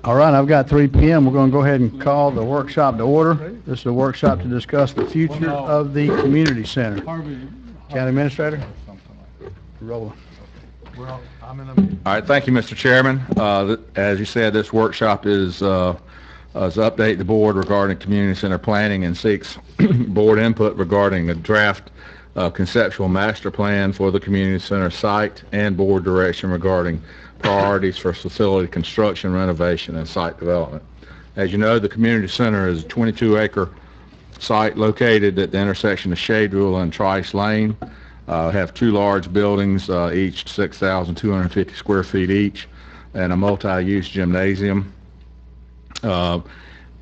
All right, I've got 3 p.m. We're going to go ahead and call the workshop to order. This is a workshop to discuss the future of the community center. County Administrator? Rolling. All right, thank you, Mr. Chairman. As you said, this workshop is to update the board regarding community center planning and seeks board input regarding a draft conceptual master plan for the community center site and board direction regarding priorities for facility construction, renovation, and site development. As you know, the community center is a 22-acre site located at the intersection of Shadewell and Trice Lane. Have two large buildings, each 6,250 square feet each, and a multi-use gymnasium. The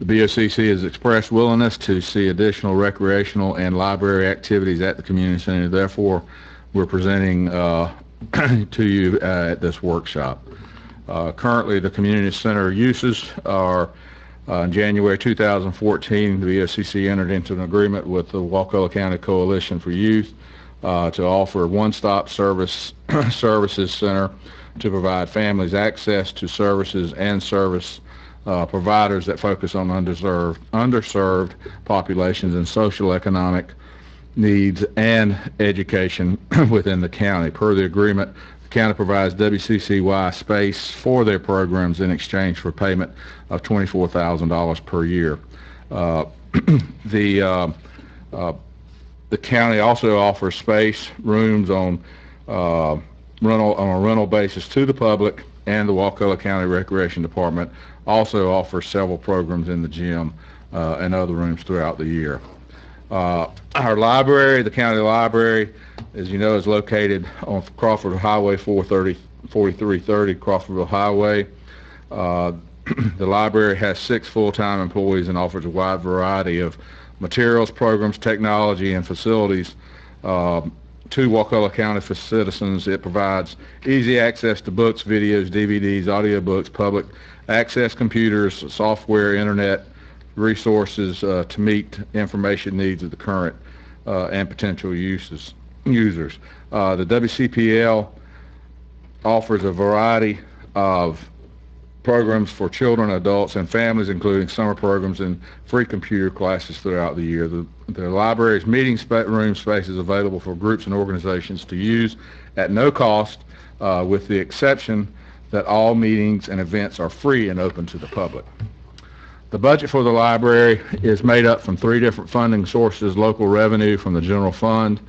BOCC has expressed willingness to see additional recreational and library activities at the community center. Therefore, we're presenting to you at this workshop. Currently, the community center uses are in January 2014, the BOCC entered into an agreement with the Wakulla County Coalition for Youth to offer one-stop services center to provide families access to services and service providers that focus on underserved populations and social economic needs and education within the county. Per the agreement, the county provides WCCY space for their programs in exchange for payment of $24,000 per year. The county also offers space, rooms on a rental basis to the public, and the Wakulla County Recreation Department also offers several programs in the gym and other rooms throughout the year. Our library, the county library, as you know, is located on Crawford Highway 4330 Crawfordville Highway. The library has 6 full-time employees and offers a wide variety of materials, programs, technology, and facilities to Wakulla County for citizens. It provides easy access to books, videos, DVDs, audiobooks, public access computers, software, internet resources to meet information needs of the current and potential users. The WCPL offers a variety of programs for children, adults, and families, including summer programs and free computer classes throughout the year. The library's meeting room space is available for groups and organizations to use at no cost, with the exception that all meetings and events are free and open to the public. The budget for the library is made up from 3 different funding sources: local revenue from the general fund,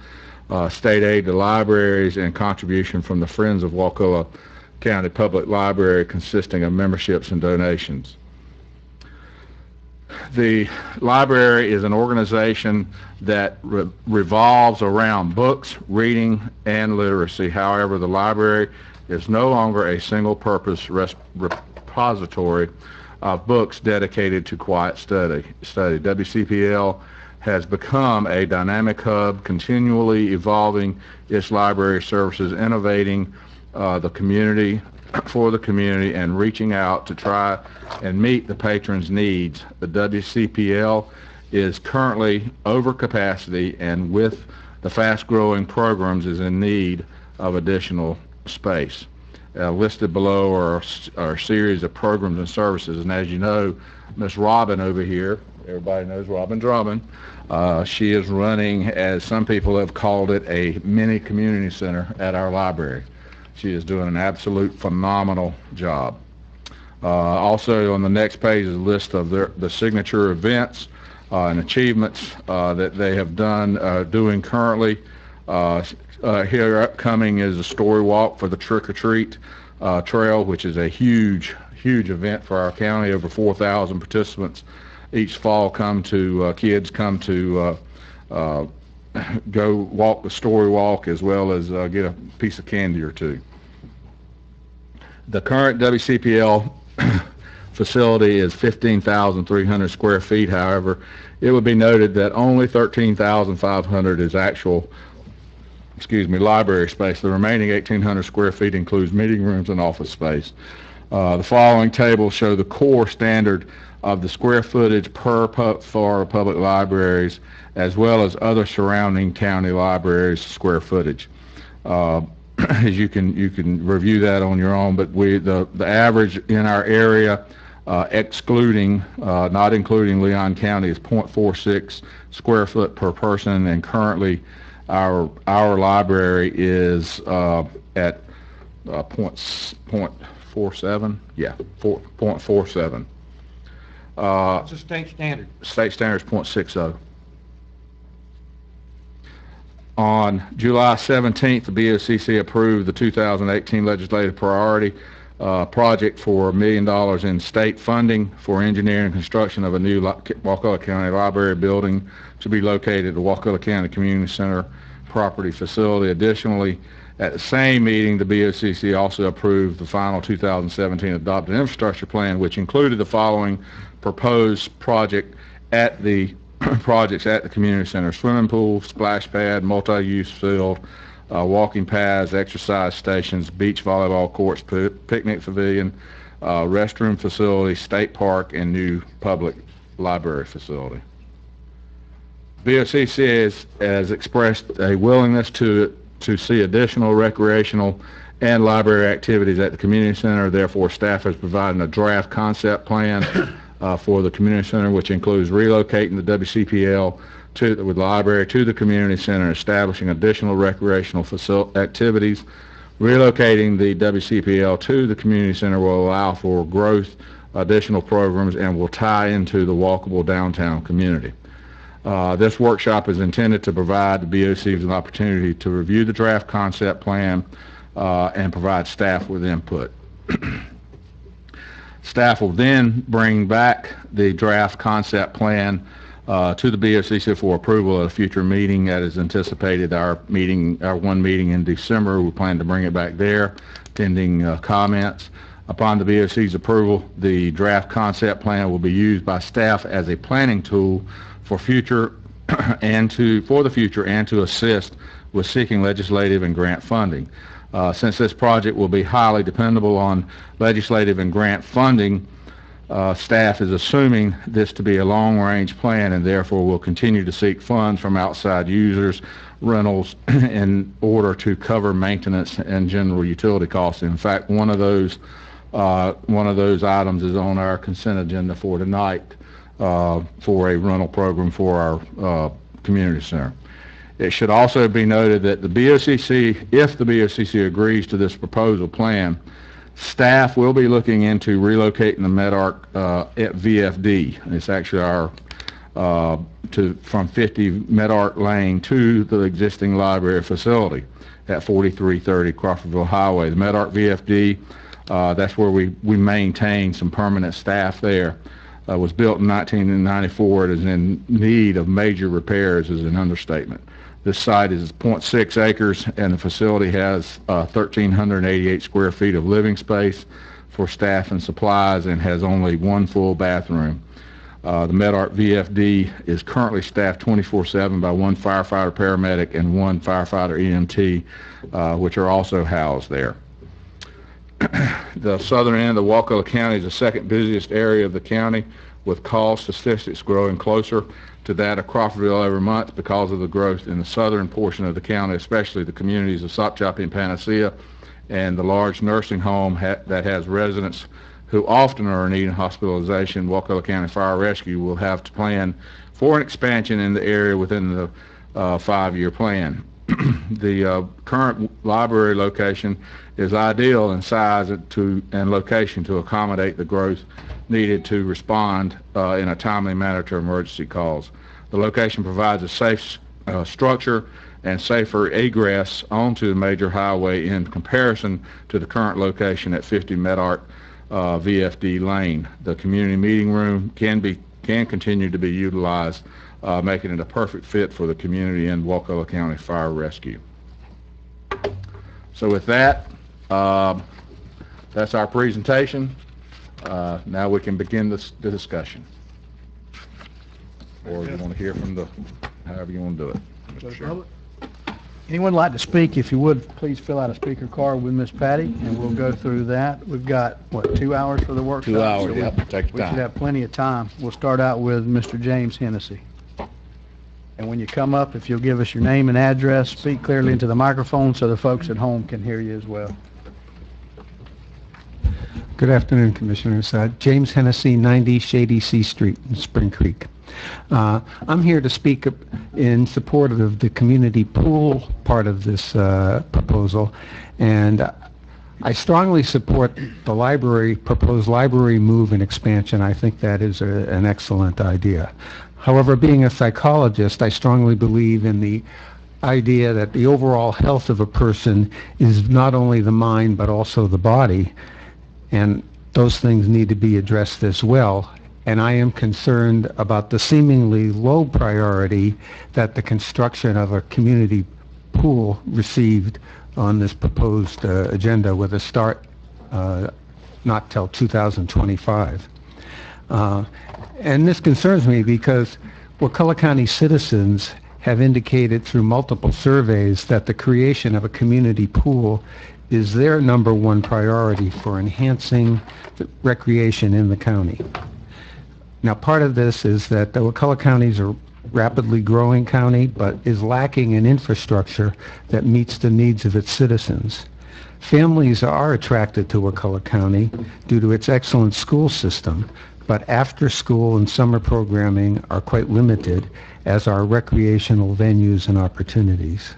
state aid to libraries, and contribution from the Friends of Wakulla County Public Library, consisting of memberships and donations. The library is an organization that revolves around books, reading, and literacy. However, the library is no longer a single-purpose repository of books dedicated to quiet study. WCPL has become a dynamic hub, continually evolving its library services, innovating the community for the community, and reaching out to try and meet the patrons' needs. The WCPL is currently over capacity, and with the fast-growing programs is in need of additional space. Listed below are a series of programs and services, and as you know, Miss Robin over here, everybody knows Robin Drummond, she is running, as some people have called it, a mini community center at our library. She is doing an absolute phenomenal job. Also on the next page is a list of the signature events and achievements that they have doing currently. Here upcoming is a story walk for the Trick or Treat Trail, which is a huge event for our county. Over 4,000 participants each fall kids come to go walk the story walk, as well as get a piece of candy or two. The current WCPL facility is 15,300 square feet. However, it would be noted that only 13,500 is actual library space. The remaining 1,800 square feet includes meeting rooms and office space. The following tables show the core standard of the square footage per for public libraries, as well as other surrounding county libraries' square footage. as you can review that on your own, but the average in our area, excluding, not including Leon County, is 0.46 square foot per person, and currently our library is at 0.47, yeah, 0.47. What's the state standard? State standard is 0.60. On July 17th, the BOCC approved the 2018 legislative priority project for $1 million in state funding for engineering and construction of a new Wakulla County Library building to be located at the Wakulla County Community Center property facility. Additionally, at the same meeting, the BOCC also approved the final 2017 adopted infrastructure plan, which included the following proposed projects at the community center: swimming pool, splash pad, multi-use field, walking paths, exercise stations, beach volleyball courts, picnic pavilion, restroom facility, state park, and new public library facility. BOCC has expressed a willingness to see additional recreational and library activities at the community center. Therefore, staff has provided a draft concept plan for the community center, which includes relocating the WCPL with the library to the community center, establishing additional recreational activities. Relocating the WCPL to the community center will allow for growth, additional programs, and will tie into the walkable downtown community. This workshop is intended to provide the BOCs an opportunity to review the draft concept plan and provide staff with input. Staff will then bring back the draft concept plan to the BOCC for approval at a future meeting that is anticipated. Our one meeting in December, we plan to bring it back there, pending comments. Upon the BOC's approval, the draft concept plan will be used by staff as a planning tool for the future and to assist with seeking legislative and grant funding. Since this project will be highly dependable on legislative and grant funding, staff is assuming this to be a long-range plan, and therefore will continue to seek funds from outside users, rentals, in order to cover maintenance and general utility costs. In fact, one of those items is on our consent agenda for tonight, for a rental program for our community center. It should also be noted that the BOCC, if the BOCC agrees to this proposal plan, staff will be looking into relocating the MedArc at VFD. It's actually from 50 MedArc Lane to the existing library facility at 4330 Crawfordville Highway. The MedArc VFD, that's where we maintain some permanent staff there. Was built in 1994. It is in need of major repairs, is an understatement. This site is 0.6 acres, and the facility has 1,388 square feet of living space for staff and supplies, and has only one full bathroom. The MedArc VFD is currently staffed 24/7 by one firefighter paramedic and one firefighter EMT, which are also housed there. The southern end of Wakulla County is the second busiest area of the county, with call statistics growing closer to that of Crawfordville every month because of the growth in the southern portion of the county, especially the communities of Sopchoppy and Panacea, and the large nursing home that has residents who often are in need of hospitalization. Wakulla County Fire Rescue will have to plan for an expansion in the area within the 5-year plan. The current library location is ideal in size and location to accommodate the growth needed to respond in a timely manner to emergency calls. The location provides a safe structure and safer egress onto the major highway in comparison to the current location at 50 MedArc VFD Lane. The community meeting room can continue to be utilized, making it a perfect fit for the community and Wakulla County Fire Rescue. So with that, that's our presentation. Now we can begin the discussion. Or you want to hear from however you want to do it. Sure. Anyone like to speak? If you would, please fill out a speaker card with Miss Patty, and we'll go through that. We've got, 2 hours for the workshop? 2 hours, so yep. Take your we time. should have plenty of time. We'll start out with Mr. James Hennessy. And when you come up, if you'll give us your name and address, speak clearly into the microphone so the folks at home can hear you as well. Good afternoon, Commissioners. James Hennessy, 90 Shady C Street in Spring Creek. I'm here to speak in support of the community pool part of this proposal, and I strongly support the proposed library move and expansion. I think that is an excellent idea. However, being a psychologist, I strongly believe in the idea that the overall health of a person is not only the mind but also the body, and those things need to be addressed as well. And I am concerned about the seemingly low priority that the construction of a community pool received on this proposed agenda, with a start not till 2025. And this concerns me because Wakulla County citizens have indicated through multiple surveys that the creation of a community pool is their #1 priority for enhancing the recreation in the county. Now, part of this is that the Wakulla County is a rapidly growing county, but is lacking in infrastructure that meets the needs of its citizens. Families are attracted to Wakulla County due to its excellent school system, but after school and summer programming are quite limited, as are recreational venues and opportunities.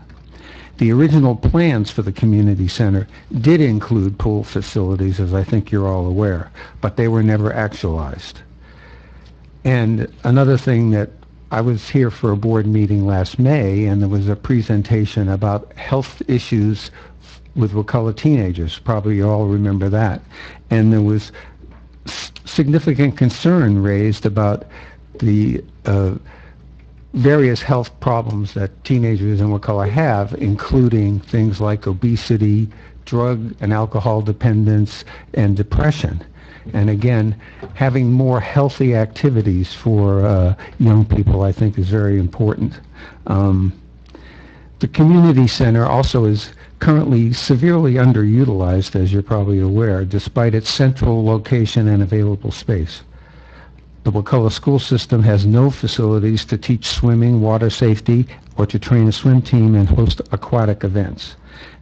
The original plans for the community center did include pool facilities, as I think you're all aware, but they were never actualized. And another thing, that I was here for a board meeting last May, and there was a presentation about health issues with Wakulla teenagers. Probably you all remember that. And there was significant concern raised about the various health problems that teenagers in Wakulla have, including things like obesity, drug and alcohol dependence, and depression. And again, having more healthy activities for young people, I think, is very important. The community center also is currently severely underutilized, as you're probably aware, despite its central location and available space. The Wakulla school system has no facilities to teach swimming, water safety, or to train a swim team and host aquatic events.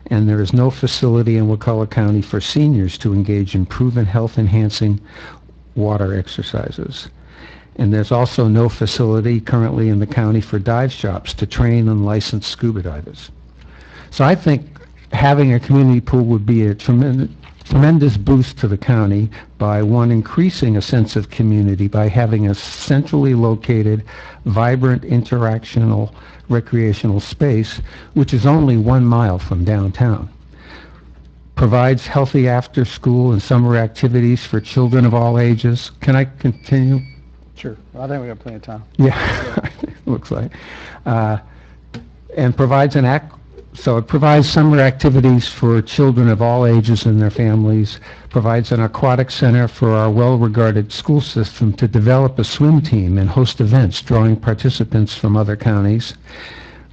And there is no facility in Wakulla County for seniors to engage in proven health-enhancing water exercises. And there's also no facility currently in the county for dive shops to train unlicensed scuba divers. So I think having a community pool would be a tremendous boost to the county by, one, increasing a sense of community by having a centrally located, vibrant, interactional, recreational space, which is only 1 mile from downtown. Provides healthy after-school and summer activities for children of all ages. Can I continue? Sure. I think we got plenty of time. Yeah, looks like. And provides so it provides summer activities for children of all ages and their families, provides an aquatic center for our well-regarded school system to develop a swim team and host events drawing participants from other counties,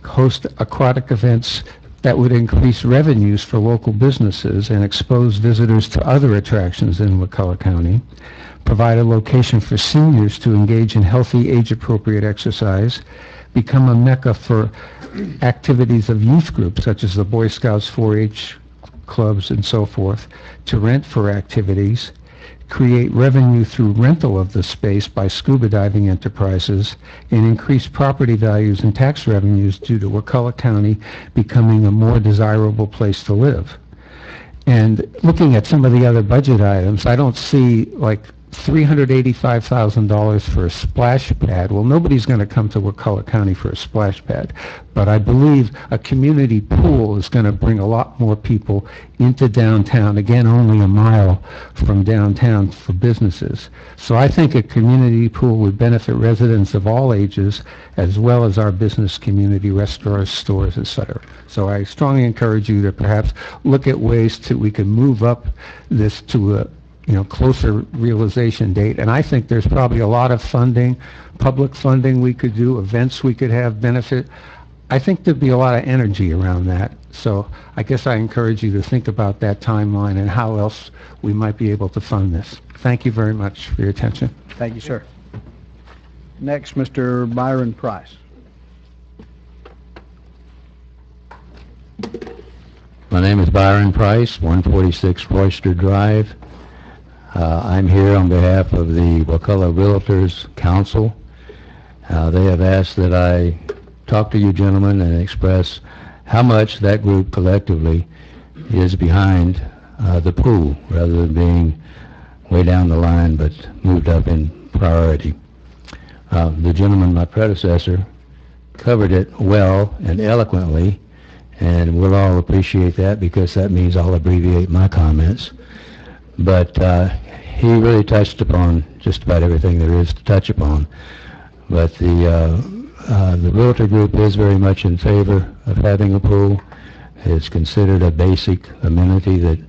host aquatic events that would increase revenues for local businesses and expose visitors to other attractions in Wakulla County, provide a location for seniors to engage in healthy, age-appropriate exercise, become a mecca for activities of youth groups such as the Boy Scouts, 4-H clubs, and so forth, to rent for activities, create revenue through rental of the space by scuba diving enterprises, and increase property values and tax revenues due to Wakulla County becoming a more desirable place to live. And looking at some of the other budget items, I don't see like $385,000 for a splash pad. Well, nobody's going to come to Wakulla County for a splash pad, but I believe a community pool is going to bring a lot more people into downtown, again, only 1 mile from downtown for businesses. So I think a community pool would benefit residents of all ages, as well as our business community, restaurants, stores, etc. So I strongly encourage you to perhaps look at ways we can move up this to a closer realization date. And I think there's probably a lot of funding, public funding we could do, events we could have benefit. I think there'd be a lot of energy around that. So I guess I encourage you to think about that timeline and how else we might be able to fund this. Thank you very much for your attention. Thank you, sir. Next, Mr. Byron Price. My name is Byron Price, 146 Royster Drive. I'm here on behalf of the Wakulla Realtors Council. They have asked that I talk to you gentlemen and express how much that group collectively is behind the pool, rather than being way down the line but moved up in priority. The gentleman, my predecessor, covered it well and eloquently, and we'll all appreciate that because that means I'll abbreviate my comments. But he really touched upon just about everything there is to touch upon. But the realtor group is very much in favor of having a pool. It's considered a basic amenity that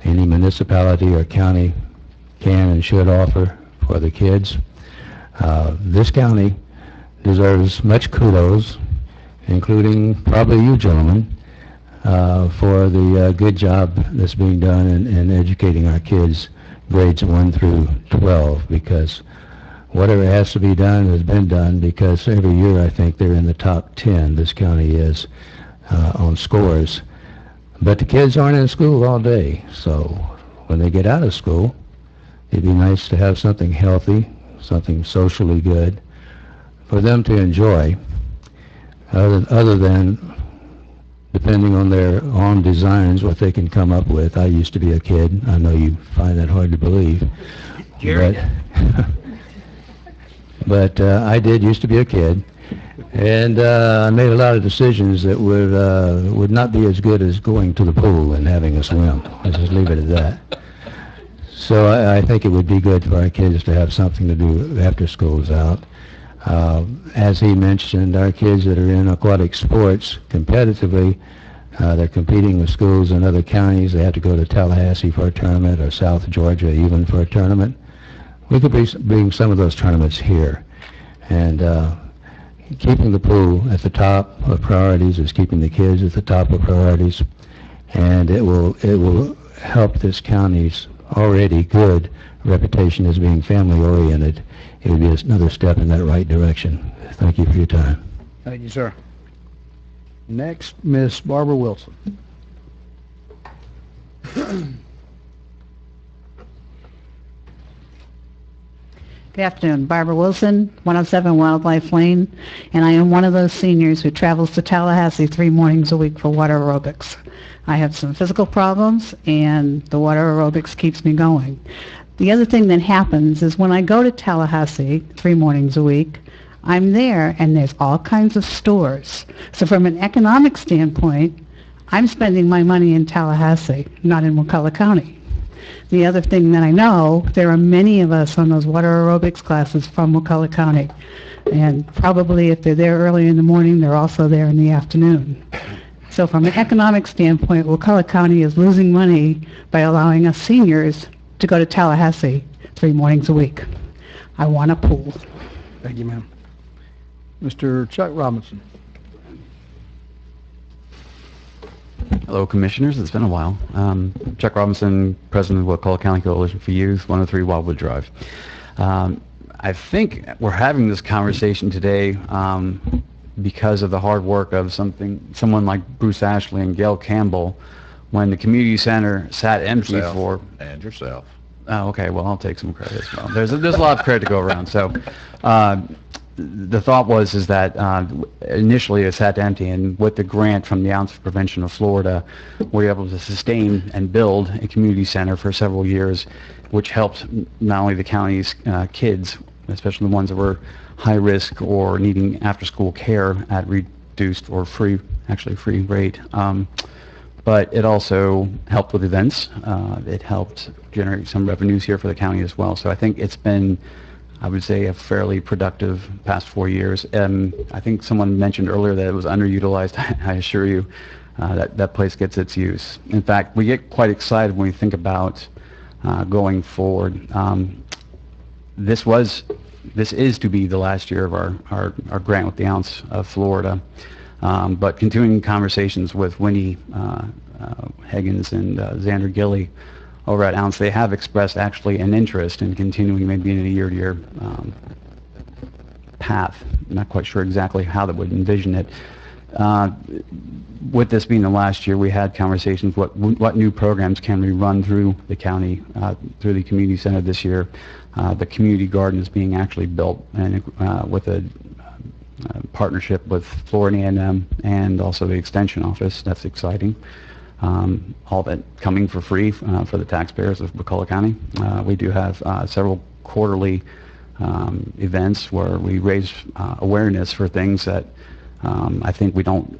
any municipality or county can and should offer for the kids. This county deserves much kudos, including probably you gentlemen, for the good job that's being done in educating our kids grades 1 through 12, because whatever has to be done has been done, because every year I think they're in the top 10, this county is, on scores. But the kids aren't in school all day, so when they get out of school, it'd be nice to have something healthy, something socially good for them to enjoy, other than depending on their own designs, what they can come up with. I used to be a kid. I know you find that hard to believe. But I did used to be a kid, and I made a lot of decisions that would not be as good as going to the pool and having a swim. Let's just leave it at that. So I think it would be good for our kids to have something to do after school's out. As he mentioned, our kids that are in aquatic sports competitively, they're competing with schools in other counties. They have to go to Tallahassee for a tournament, or South Georgia even for a tournament. We could bring some of those tournaments here. And keeping the pool at the top of priorities is keeping the kids at the top of priorities. And it will help this county's already good reputation as being family-oriented. It would be another step in that right direction. Thank you for your time. Thank you, sir. Next, Miss Barbara Wilson. Good afternoon. Barbara Wilson, 107 Wildlife Lane, and I am one of those seniors who travels to Tallahassee 3 mornings a week for water aerobics. I have some physical problems, and the water aerobics keeps me going. The other thing that happens is when I go to Tallahassee 3 mornings a week, I'm there and there's all kinds of stores. So from an economic standpoint, I'm spending my money in Tallahassee, not in Wakulla County. The other thing that I know, there are many of us on those water aerobics classes from Wakulla County. And probably if they're there early in the morning, they're also there in the afternoon. So from an economic standpoint, Wakulla County is losing money by allowing us seniors to go to Tallahassee 3 mornings a week. I want a pool. Thank you, ma'am. Mr. Chuck Robinson. Hello, Commissioners. It's been a while. Chuck Robinson, President of Wakulla County Coalition for Youth, 103 Wildwood Drive. I think we're having this conversation today because of the hard work of someone like Bruce Ashley and Gail Campbell, when the community center sat empty for... And yourself. Oh, okay. Well, I'll take some credit as well. There's a lot of credit to go around. So the thought is that initially it sat empty, and with the grant from the Ounce of Prevention of Florida, we were able to sustain and build a community center for several years, which helped not only the county's kids, especially the ones that were high risk or needing after-school care at reduced or free rate. But it also helped with events. It helped generate some revenues here for the county as well. So I think it's been, I would say, a fairly productive past 4 years. I think someone mentioned earlier that it was underutilized. I assure you that place gets its use. In fact, we get quite excited when we think about going forward. This is to be the last year of our grant with the Ounce of Florida. But continuing conversations with Winnie Higgins and Xander Gilly over at Ounce, they have expressed actually an interest in continuing maybe in a year-to-year path. I'm not quite sure exactly how they would envision it. With this being the last year, we had conversations, what new programs can we run through the county, through the community center this year. The community garden is being actually built, and with a partnership with Florida A&M and also the extension office. That's exciting. All that coming for free for the taxpayers of Wakulla County. We do have several quarterly events where we raise awareness for things that I think we don't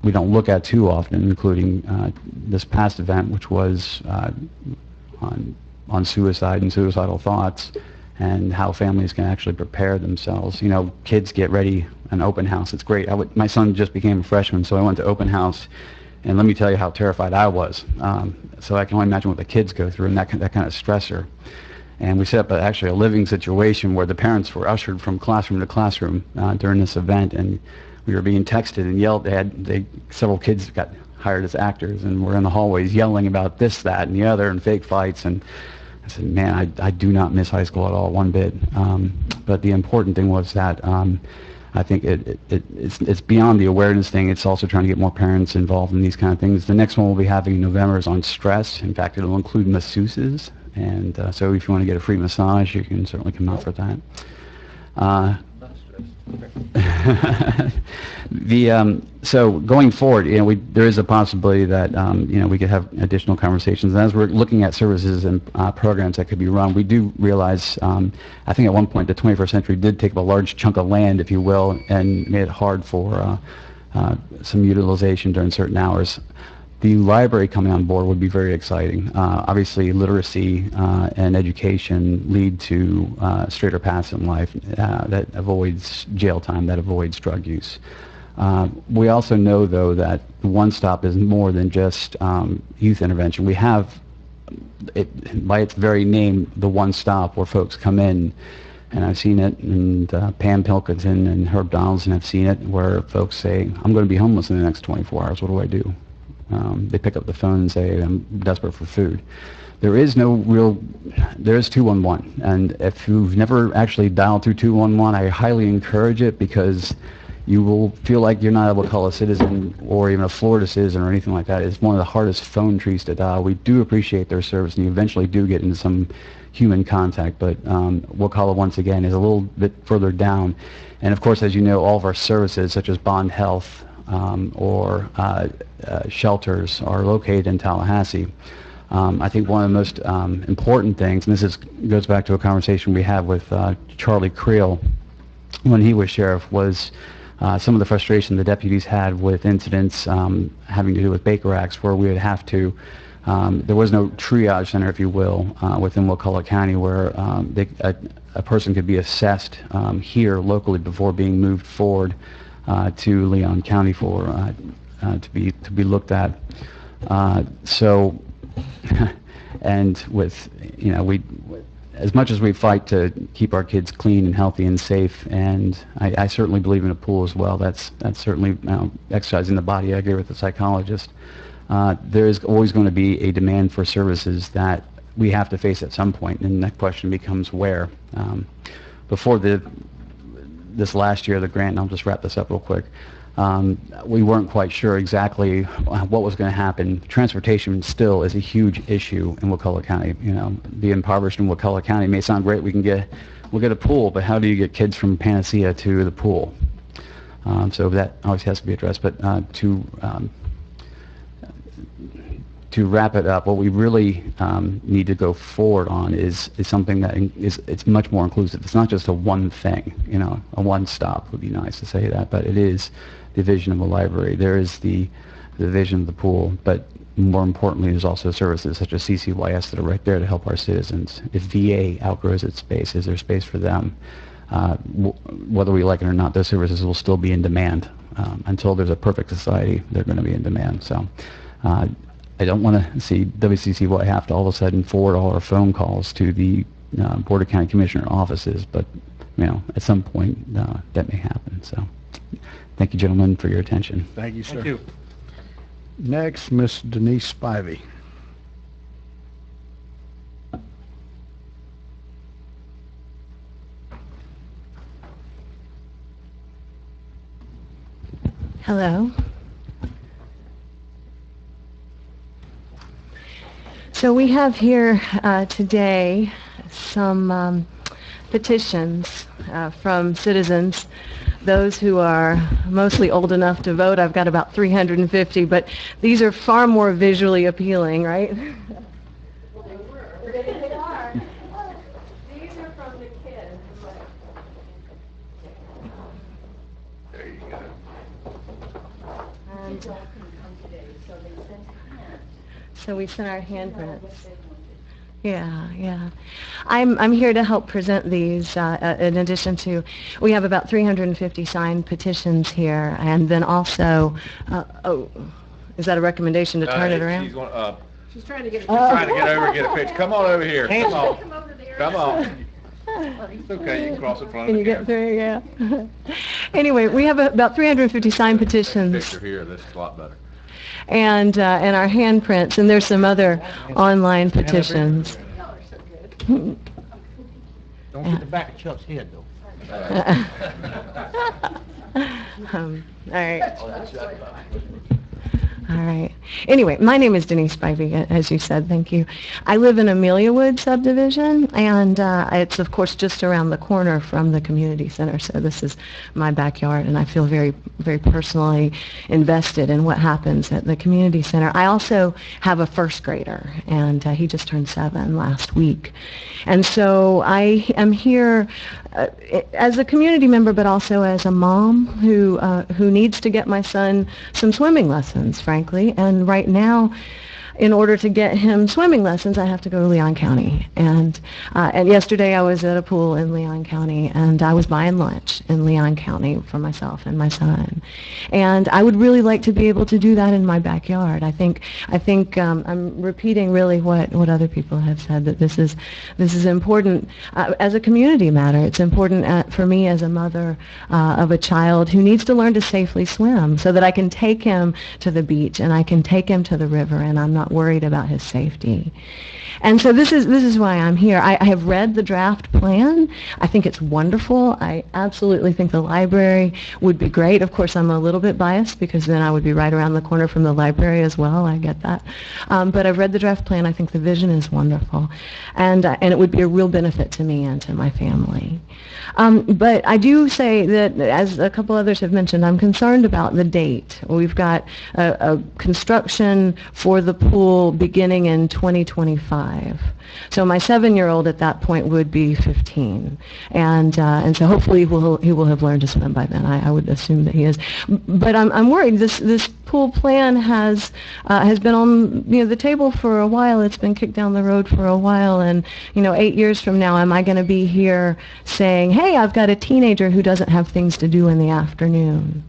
look at too often, including this past event, which was on suicide and suicidal thoughts, and how families can actually prepare themselves. You know, kids get ready, an open house, it's great. My son just became a freshman, so I went to open house, and let me tell you how terrified I was. So I can only imagine what the kids go through, and that kind of stressor. And we set up actually a living situation where the parents were ushered from classroom to classroom during this event, and we were being texted and yelled at. Several kids got hired as actors, and we're in the hallways yelling about this, that, and the other, and fake fights. And I said, man, I do not miss high school at all, one bit. But the important thing was that I think it's beyond the awareness thing. It's also trying to get more parents involved in these kind of things. The next one we'll be having in November is on stress. In fact, it'll include masseuses. And so if you want to get a free massage, you can certainly come out for that. So going forward, there is a possibility that we could have additional conversations. And as we're looking at services and programs that could be run, we do realize, I think at one point the 21st century did take up a large chunk of land, if you will, and made it hard for some utilization during certain hours. The library coming on board would be very exciting. Obviously, literacy and education lead to straighter paths in life that avoids jail time, that avoids drug use. We also know, though, that One Stop is more than just youth intervention. We have, by its very name, the One Stop, where folks come in, and I've seen it, and Pam Pilkington and Herb Donaldson have seen it, where folks say, I'm going to be homeless in the next 24 hours, what do I do? They pick up the phone and say, I'm desperate for food. There is 211, and if you've never actually dialed through 211, I highly encourage it, because you will feel like you're not able to call a citizen or even a Florida citizen or anything like that. It's one of the hardest phone trees to dial. We do appreciate their service, and you eventually do get into some human contact, but Wakulla, once again, is a little bit further down. And of course, as you know, all of our services, such as Bond Health, or shelters, are located in Tallahassee. I think one of the most important things, and this goes back to a conversation we had with Charlie Creel when he was sheriff, was some of the frustration the deputies had with incidents having to do with Baker Acts, where we would have to, there was no triage center, if you will, within Wakulla County, where a person could be assessed here locally before being moved forward to Leon County for to be looked at. So, and with we, as much as we fight to keep our kids clean and healthy and safe, and I certainly believe in a pool as well. That's certainly exercising the body. I agree with the psychologist. There is always going to be a demand for services that we have to face at some point, and that question becomes where. Before this last year, the grant, and I'll just wrap this up real quick, we weren't quite sure exactly what was going to happen. Transportation still is a huge issue in Wakulla County. The impoverished in Wakulla County may sound great. We'll get a pool, but how do you get kids from Panacea to the pool? So that always has to be addressed. But to wrap it up, what we really need to go forward on is something that it's much more inclusive. It's not just a one thing, a one stop would be nice to say that, but it is the vision of a library. There is the vision of the pool, but more importantly, there's also services such as CCYS that are right there to help our citizens. If VA outgrows its space, is there space for them? Whether we like it or not, those services will still be in demand. Until there's a perfect society, they're going to be in demand. So I don't want to see WCCY have to all of a sudden forward all our phone calls to the Board of County Commissioner offices, but at some point that may happen. So thank you, gentlemen, for your attention. Thank you, sir. Thank you. Next, Miss Denise Spivey. Hello. So we have here today some petitions from citizens, those who are mostly old enough to vote. I've got about 350, but these are far more visually appealing, right? They are. These are from the kids. There you go. And, so we sent our handprints. Yeah, yeah. I'm here to help present these in addition to, we have about 350 signed petitions here, and then also, oh, is that a recommendation to turn it around? She's trying to get over and get a picture. Come on over here. Come on. Come on. It's okay, you can cross in front of Can the you get camera. through? Yeah. Anyway, we have about 350 signed petitions. Picture here, this is a lot better. And our handprints, and there's some other online petitions. Don't get the back of Chuck's head, though. All right. All right. Anyway, my name is Denise Spivey, as you said. Thank you. I live in Amelia Wood subdivision, and it's, of course, just around the corner from the community center. So this is my backyard, and I feel very, very personally invested in what happens at the community center. I also have a first grader, and he just turned 7 last week. And so I am here as a community member, but also as a mom who needs to get my son some swimming lessons, frankly. And right now, in order to get him swimming lessons, I have to go to Leon County. And yesterday I was at a pool in Leon County, and I was buying lunch in Leon County for myself and my son. And I would really like to be able to do that in my backyard. I think I'm repeating really what other people have said, that this is important as a community matter. It's important for me as a mother of a child who needs to learn to safely swim, so that I can take him to the beach and I can take him to the river, and I'm not worried about his safety. And so this is why I'm here. I have read the draft plan. I think it's wonderful. I absolutely think the library would be great. Of course, I'm a little bit biased because then I would be right around the corner from the library as well. I get that. But I've read the draft plan. I think the vision is wonderful. And it would be a real benefit to me and to my family. But I do say that, as a couple others have mentioned, I'm concerned about the date. We've got a construction for the pool beginning in 2025. So my 7-year-old at that point would be 15, and so hopefully he will have learned to swim by then. I would assume that he is, but I'm worried. This pool plan has been on the table for a while. It's been kicked down the road for a while, and 8 years from now, am I going to be here saying, "Hey, I've got a teenager who doesn't have things to do in the afternoon"?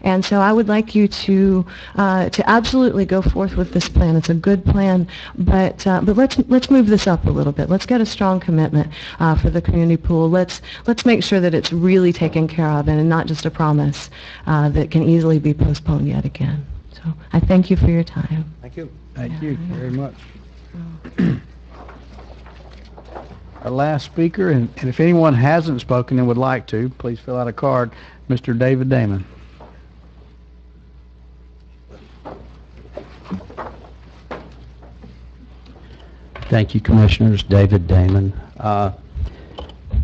And so I would like you to absolutely go forth with this plan. It's a good plan, but let's move this up a little bit. Let's get a strong commitment for the community pool. Let's make sure that it's really taken care of and not just a promise that can easily be postponed yet again. So I thank you for your time. Thank you. Thank you very much. Our last speaker, and if anyone hasn't spoken and would like to, please fill out a card, Mr. David Damon. Thank you, Commissioners. David Damon.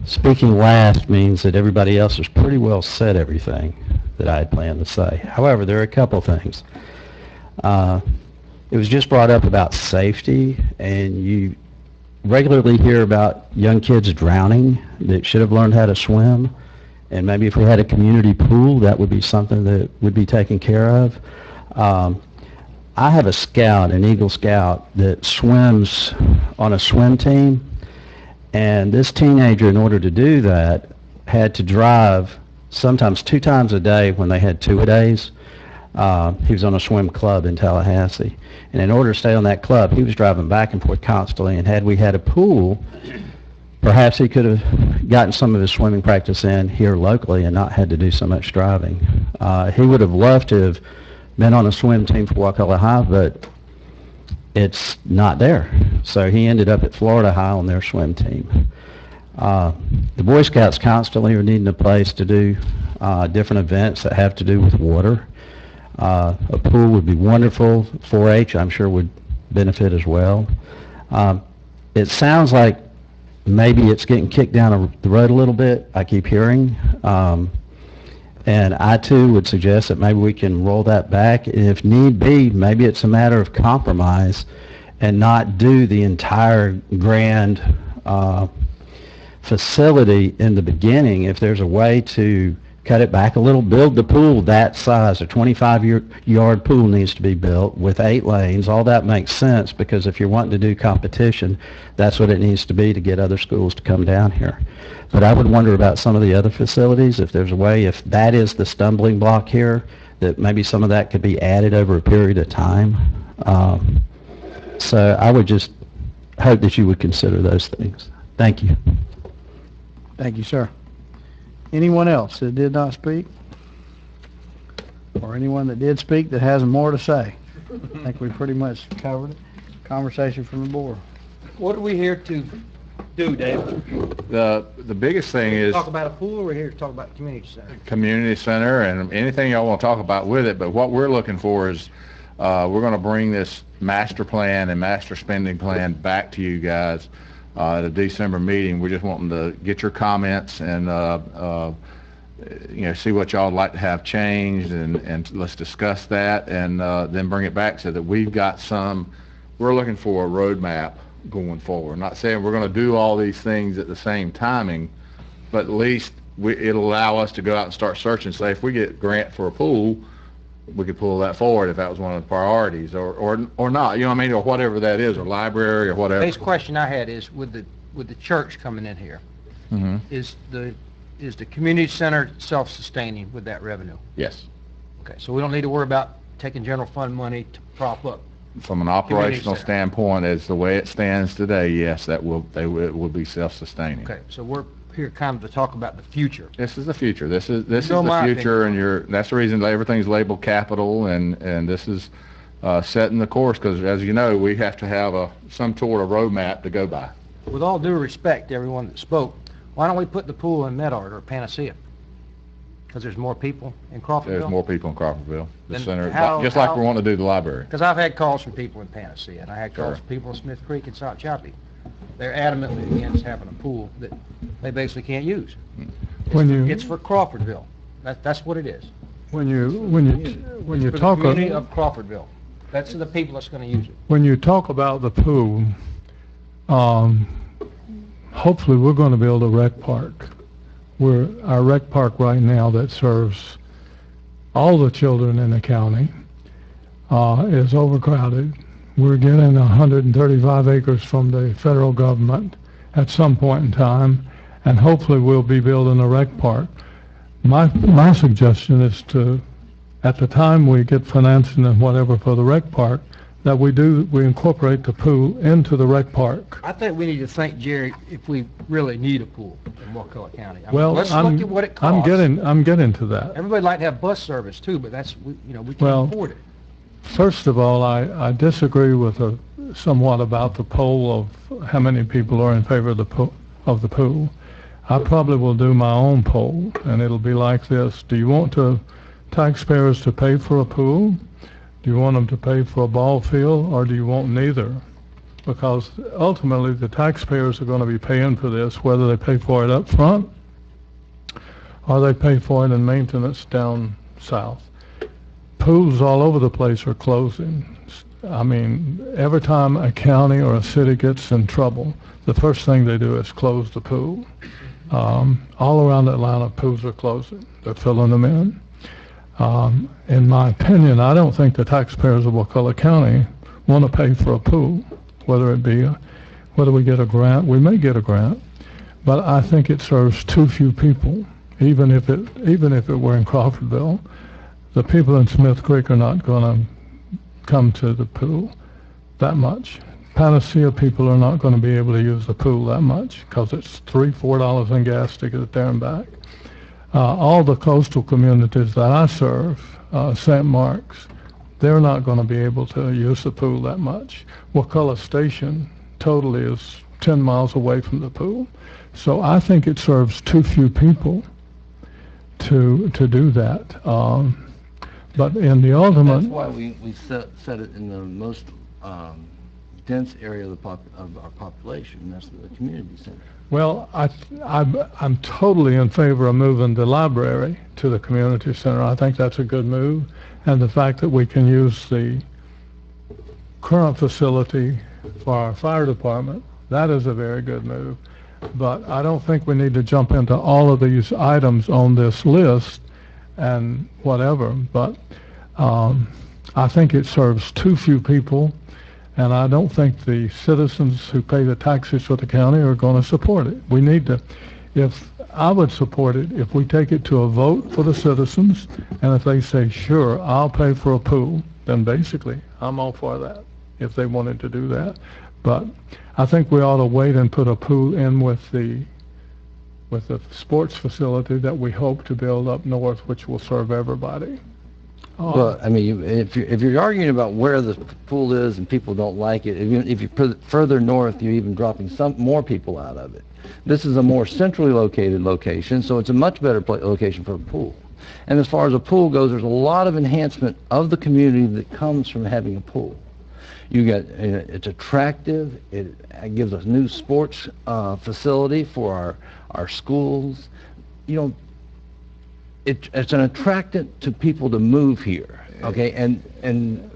Speaking last means that everybody else has pretty well said everything that I had planned to say. However, there are a couple things. It was just brought up about safety, and you regularly hear about young kids drowning that should have learned how to swim. And maybe if we had a community pool, that would be something that would be taken care of. I have a scout, an Eagle Scout, that swims on a swim team, and this teenager, in order to do that, had to drive sometimes 2 times a day when they had 2-a-days. He was on a swim club in Tallahassee, and in order to stay on that club, he was driving back and forth constantly, and had we had a pool, perhaps he could have gotten some of his swimming practice in here locally and not had to do so much driving. He would have loved to have been on a swim team for Wakulla High, but it's not there. So he ended up at Florida High on their swim team. The Boy Scouts constantly are needing a place to do different events that have to do with water. A pool would be wonderful. 4-H, I'm sure, would benefit as well. It sounds like maybe it's getting kicked down the road a little bit, I keep hearing. And I, too, would suggest that maybe we can roll that back. If need be, maybe it's a matter of compromise and not do the entire grand facility in the beginning. If there's a way to cut it back a little, build the pool that size. A 25-yard pool needs to be built with 8 lanes. All that makes sense, because if you're wanting to do competition, that's what it needs to be to get other schools to come down here. But I would wonder about some of the other facilities, if there's a way, if that is the stumbling block here, that maybe some of that could be added over a period of time. So I would just hope that you would consider those things. Thank you. Thank you, sir. Anyone else that did not speak? Or anyone that did speak that has more to say? I think we pretty much covered it. Conversation from the board. What are we here to do, Dave? The biggest thing is Talk about a pool, or we're here to talk about the community center? community center and anything y'all want to talk about with it, but what we're looking for is we're going to bring this master plan and master spending plan back to you guys at a December meeting. We're just wanting to get your comments and see what y'all would like to have changed, and let's discuss that, and then bring it back so that we've got we're looking for a roadmap going forward. Not saying we're going to do all these things at the same timing, but at least it'll allow us to go out and start searching. Say if we get grant for a pool, we could pull that forward if that was one of the priorities, or not, you know what I mean, or whatever that is, or library or whatever. Base question I had is, with the church coming in here, is the community center self-sustaining with that revenue? Yes. Okay, so we don't need to worry about taking general fund money to prop up. From an operational center. standpoint, as the way it stands today, yes, it will be self-sustaining. Okay, so we're here kind of to talk about the future. This is the future. This is the my future, opinion. and that's the reason everything's labeled capital, and this is setting the course, because as you know, we have to have some sort of roadmap to go by. With all due respect to everyone that spoke, why don't we put the pool in Medard or Panacea? Because there's more people in Crawfordville? There's more people in Crawfordville, the Then center, how- just like how- we want to do the library. Because I've had calls from people in Panacea, and I had calls Sure. from people in Smith Creek and South Chappie. They're adamantly against having a pool that they basically can't use. It's for Crawfordville. That's what it is. When you For the talk community of Crawfordville. That's the people that's going to use it. when you talk about the pool, hopefully we're going to build a rec park. Our rec park right now that serves all the children in the county is overcrowded. We're getting 135 acres from the federal government at some point in time, and hopefully we'll be building a rec park. My suggestion is to, at the time we get financing and whatever for the rec park, that we incorporate the pool into the rec park. I think we need to think, Jerry, if we really need a pool in Wakulla County. I mean, Well, let's look at what it costs. I'm getting to that. Everybody'd like to have bus service too, but we can't Well, afford it. First of all, I disagree with somewhat about the poll of how many people are in favor of the pool. I probably will do my own poll, and it'll be like this. Do you want taxpayers to pay for a pool? Do you want them to pay for a ball field, or do you want neither? Because ultimately the taxpayers are going to be paying for this, whether they pay for it up front or they pay for it in maintenance down south. Pools all over the place are closing. I mean, every time a county or a city gets in trouble, the first thing they do is close the pool. All around Atlanta, pools are closing. They're filling them in. In my opinion, I don't think the taxpayers of Wakulla County want to pay for a pool, whether we get a grant. We may get a grant, but I think it serves too few people. Even if it were in Crawfordville, the people in Smith Creek are not going to come to the pool that much. Panacea people are not going to be able to use the pool that much because it's $3-4 in gas to get it there and back. All the coastal communities that I serve, St. Mark's, they're not going to be able to use the pool that much. Wakulla Station totally is 10 miles away from the pool. So I think it serves too few people to do that. But in the ultimate... That's why we set it in the most dense area of our population, and that's the community center. Well, I'm totally in favor of moving the library to the community center. I think that's a good move. And the fact that we can use the current facility for our fire department, that is a very good move. But I don't think we need to jump into all of these items on this list and whatever. But I think it serves too few people, and I don't think the citizens who pay the taxes for the county are going to support it. We need to, if I would support it, if we take it to a vote for the citizens, and if they say, sure, I'll pay for a pool, then basically I'm all for that, if they wanted to do that. But I think we ought to wait and put a pool in with the sports facility that we hope to build up north, which will serve everybody. Well, I mean, if you're arguing about where the pool is and people don't like it, if you put it further north, you're even dropping some more people out of it. This is a more centrally located location, so it's a much better location for a pool. And as far as a pool goes, there's a lot of enhancement of the community that comes from having a pool. You get, it's attractive, it gives us new sports facility for our schools. You know, it's an attractant to people to move here, okay, and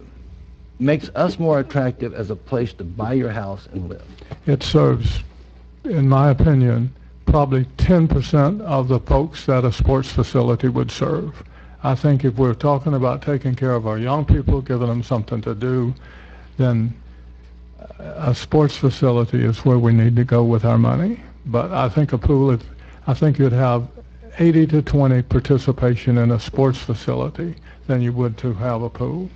makes us more attractive as a place to buy your house and live. It serves, in my opinion, probably 10% of the folks that a sports facility would serve. I think if we're talking about taking care of our young people, giving them something to do, then a sports facility is where we need to go with our money. But I think a pool, I think you'd have 80 to 20 participation in a sports facility than you would to have a pool.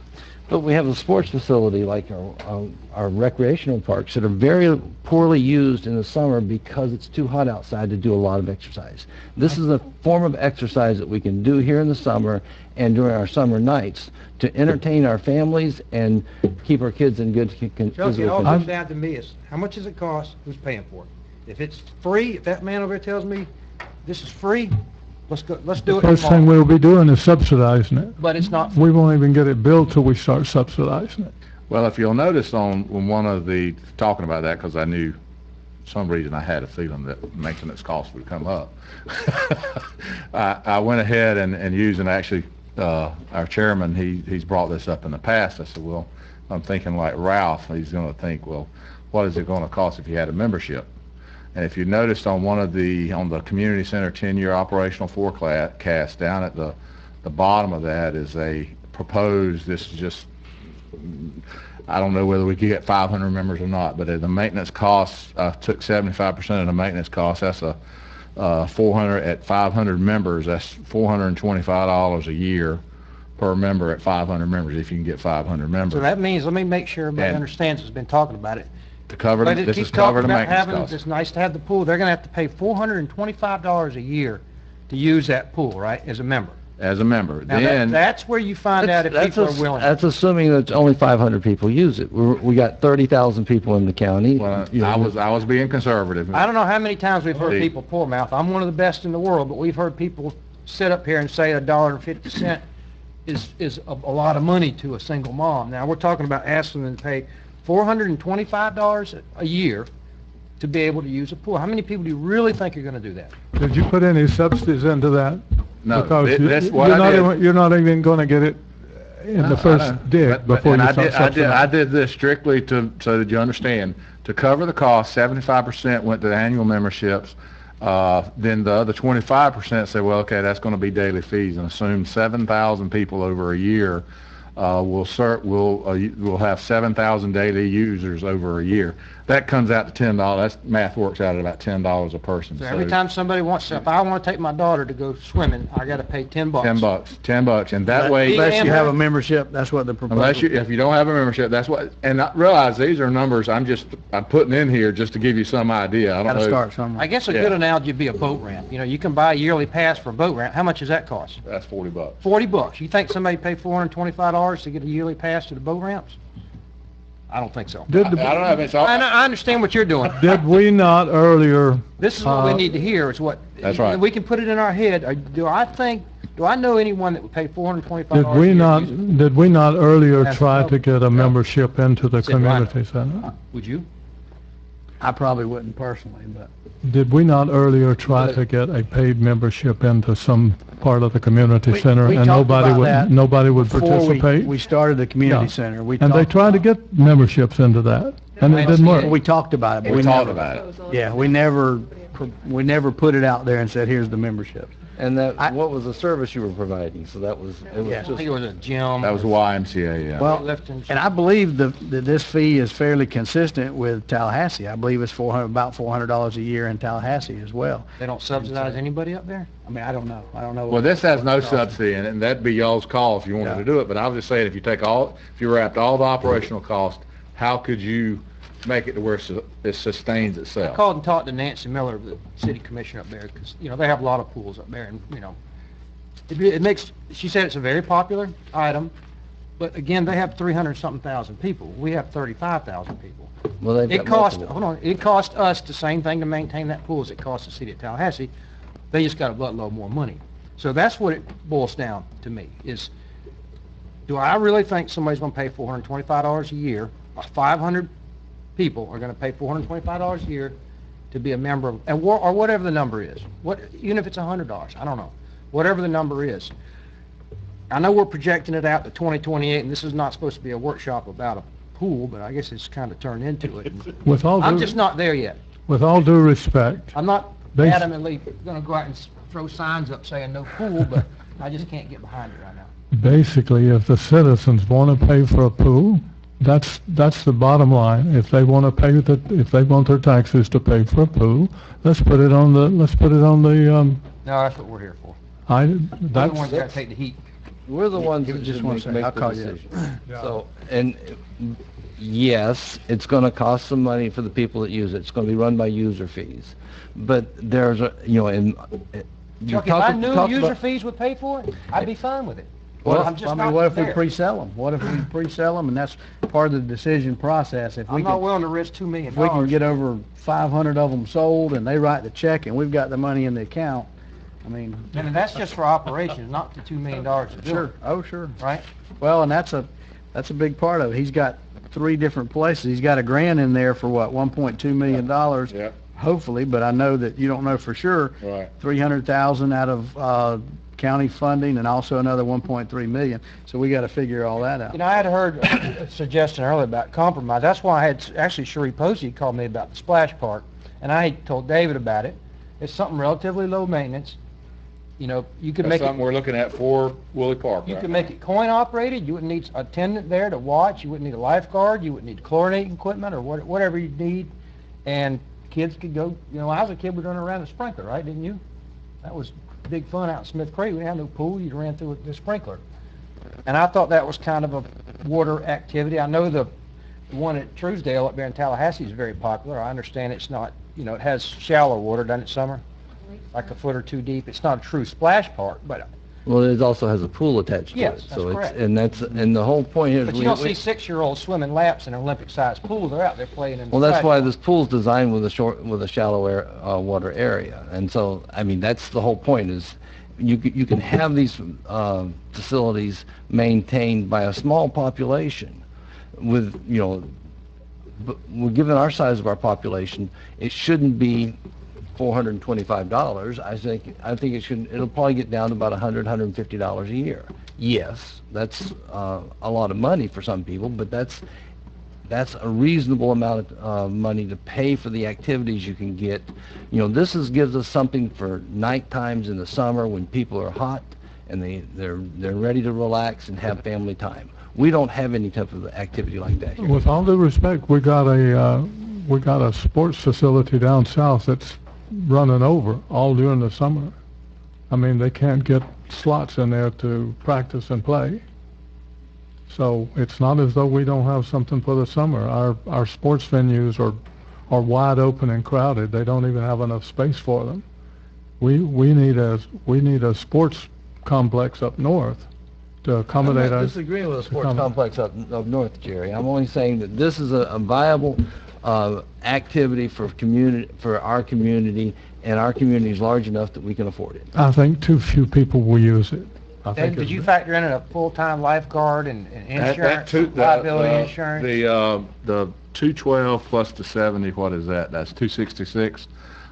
But we have a sports facility like our recreational parks that are very poorly used in the summer because it's too hot outside to do a lot of exercise. This is a form of exercise that we can do here in the summer and during our summer nights to entertain our families and keep our kids in good physical condition. It all comes down to me is how much does it cost? Who's paying for it? If it's free, if that man over there tells me this is free, let's do it. The first thing we'll be doing is subsidizing it. But it's not. We won't even get it built till we start subsidizing it. Well, if you'll notice on one of the, talking about that, because I knew some reason I had a feeling that maintenance costs would come up. I went ahead and used, and actually our chairman, he's brought this up in the past. I said, well, I'm thinking like Ralph, he's going to think, well, what is it going to cost if you had a membership? And if you noticed on on the community center 10-year operational forecast, down at the bottom of that is a proposed, this is just, I don't know whether we could get 500 members or not, but the maintenance costs, took 75% of the maintenance costs. That's a 400 at 500 members, that's $425 a year per member at 500 members, if you can get 500 members. So that means, let me make sure everybody understands who's been talking about it. To cover, this is covered the maintenance costs. It's nice to have the pool. They're going to have to pay $425 a year to use that pool, right, as a member. As a member. Now then that's where you find out if people are willing. That's assuming that only 500 people use it. We got 30,000 people in the county. Well, I was being conservative. I don't know how many times we've heard people poor mouth. I'm one of the best in the world, but we've heard people sit up here and say $1.50 is a lot of money to a single mom. Now we're talking about asking them to pay $425 a year to be able to use a pool. How many people do you really think are going to do that? Did you put any subsidies into that? No, because that's what I did. You're not even going to get it in the first dig before you start subsidizing. I did this strictly so that you understand. To cover the cost, 75% went to the annual memberships. Then the other 25% say, well, okay, that's going to be daily fees, and assume 7,000 people over a year we'll have 7,000 daily users over a year. That comes out to $10. That's math works out at about $10 a person. So every time somebody wants to, if I want to take my daughter to go swimming, I got to pay $10. $10, and that way, unless you have a membership, that's what the proposal. If you don't have a membership, that's what. And I realize these are numbers I'm putting in here just to give you some idea. I don't know. Got to start somewhere. I guess a good analogy would be a boat ramp. You know, you can buy a yearly pass for a boat ramp. How much does that cost? That's $40. $40. You think somebody paid $425 to get a yearly pass to the boat ramps? I don't think so. Did, I don't know if it's all, I understand what you're doing. did we not earlier, This is what we need to hear, is what... That's right. We can put it in our head. Do I know anyone that would pay $425 did a we year to not, use it? did we not earlier That's try no. to get a membership into the Said why not? community center? Would you? I probably wouldn't personally, but Did we not earlier try to get a paid membership into some part of the community We- center we and talked about that nobody would before participate? we started the community Yeah. center, we And they talked tried to about- get memberships into that, and it didn't work. We talked about it, but we we talked never, about it. yeah, we never put it out there and said, here's the membership. And I- that, what was the service you were providing? So that was, it was Yeah. I just... think it was a gym. That was the YMCA, yeah. Well, Lifting. and I believe that this fee is fairly consistent with Tallahassee. I believe it's about $400 a year in Tallahassee as well. They don't subsidize anybody up there? I mean, I don't know. Well, this has no subsidy in it, and that'd be y'all's call if you wanted Yeah. to do it, but I was just saying, if you wrapped all the operational costs, how could you make it to where it sustains I itself? called and talked to Nancy Miller, the city commissioner up there, because, they have a lot of pools up there, and, it makes, she said it's a very popular item, but again, they have 300-something thousand people. We have 35,000 people. Well, they've It got cost, multiple. hold on, it cost us the same thing to maintain that pool as it cost the city of Tallahassee. They just got a buttload more money. So that's what it boils down to me, is, do I really think somebody's gonna pay $425 a year, or 500 people are gonna pay $425 a year to be a member of, or whatever the number is, even if it's $100, I don't know, whatever the number is. I know we're projecting it out to 2028, and this is not supposed to be a workshop about a pool, but I guess it's kind of turned into it. With all I'm due, just not there yet. with all due respect, I'm not Bas- adamantly gonna go out and throw signs up saying no pool, but I just can't get behind it right now. basically, if the citizens want to pay for a pool, that's the bottom line. If they want to if they want their taxes to pay for a pool, let's put it on the, No, that's what we're here for. I, We're the ones that's, that gotta take the heat. We're the ones Give it that just should one make second. I'll the call you. decision. Yeah. So, and yes, it's gonna cost some money for the people that use it. It's gonna be run by user fees. But there's a, and... Chuck, if I knew user fees would pay for it, I'd be fine with it. Well, I'm just I mean, not what if we there. pre-sell them? What if we pre-sell them, and that's part of the decision process? If we I'm not can, willing to risk $2 million. if we can get over 500 of them sold, and they write the check, and we've got the money in the account, I mean, And that's just for operations, not the $2 million to do sure, it, oh, sure. right? Well, and that's a big part of it. He's got 3 different places. He's got a grant in there for what, $1.2 million? Yep. Hopefully, but I know that you don't know for sure. Right. 300,000 out of county funding, and also another 1.3 million. So we got to figure all that out. I had heard a suggestion earlier about compromise. That's why I had, actually Sheree Posey called me about the splash park, and I told David about it. It's something relatively low maintenance. You could That's make something it, we're looking at for Woolly Park, you right? could make it coin operated. You wouldn't need a attendant there to watch. You wouldn't need a lifeguard. You wouldn't need chlorinating equipment or whatever you need. And kids could go, when I was a kid, we'd run around a sprinkler, right? Didn't you? That was big fun out in Smith Creek. We didn't have no pool. You ran through the sprinkler. And I thought that was kind of a water activity. I know the one at Truesdale up there in Tallahassee is very popular. I understand it's not, it has shallow water, doesn't it, Summer? Like a foot or 2 deep. It's not a true splash park, but Well, it also has a pool attached to Yes, it. that's So correct. and the whole point is... you don't see 6-year-olds swimming laps in an Olympic-sized pool. They're out there playing in the Well, that's splash why park. this pool's designed with a shallow water area. And so, I mean, that's the whole point is you can have these facilities maintained by a small population with, but given our size of our population, it shouldn't be $425. I think it'll probably get down to about $150 a year. Yes, that's a lot of money for some people, but that's a reasonable amount of money to pay for the activities you can get. This gives us something for night times in the summer when people are hot and they're ready to relax and have family time. We don't have any type of activity like that here. with all due respect, we got a sports facility down south that's running over all during the summer. I mean, they can't get slots in there to practice and play. So it's not as though we don't have something for the summer. Our sports venues are wide open and crowded. They don't even have enough space for them. We need a sports complex up north to accommodate I'm not us. disagreeing with a sports come- complex up north, Jerry. I'm only saying that this is a viable activity for our community, and our community is large enough that we can afford it. I think too few people will use it. I And think did it's- you factor in a full-time lifeguard and That insurance, two- liability insurance? The 212 plus the 70, what is that? That's 266.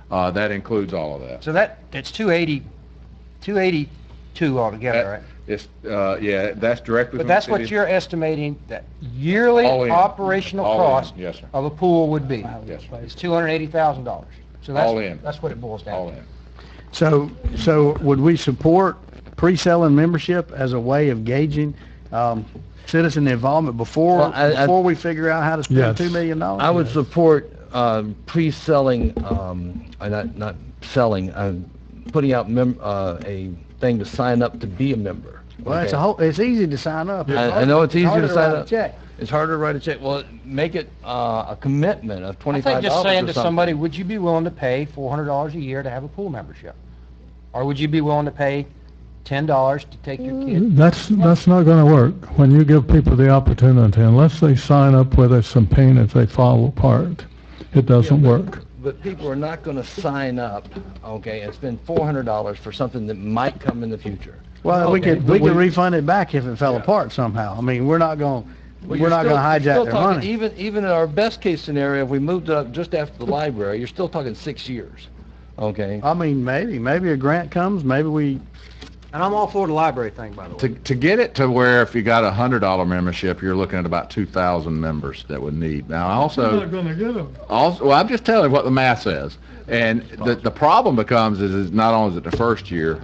That includes all of that. So it's 282 altogether, right? It's, yeah, that's directly But from the that's what city. you're estimating that yearly All in. operational All in. cost Yes, sir. of a pool would be. Yes, sir. It's $280,000. So All in. that's what it boils down All to. in. So would we support pre-selling membership as a way of gauging citizen involvement before Well, before we figure out how to spend Yes. $2 million? I would support pre-selling, not selling, putting out a thing to sign up to be a member. Well, Okay? it's easy to sign up. I know it's easier harder to sign write a up. check. It's harder to write a check. Well, make it a commitment of $25 I think just saying or to something. somebody, would you be willing to pay $400 a year to have a pool membership? Or would you be willing to pay $10 to take your kid? That's not going to work. When you give people the opportunity, unless they sign up where there's some pain if they fall apart, it doesn't work. But people are not going to sign up, okay, and spend $400 for something that might come in the future. Well, we Okay, could but refund it back if it fell apart somehow. I mean, we're not going Well, to hijack still their talking- money. Even in our best case scenario, if we moved it up just after the library, you're still talking 6 years, okay? I mean, maybe a grant comes, maybe we, And I'm all for the library thing, by the way. To get it to where if you got a $100 membership, you're looking at about 2,000 members that would need. Now, also, going to get them. well, I'm just telling you what the math says. And the problem becomes is not only is it the first year,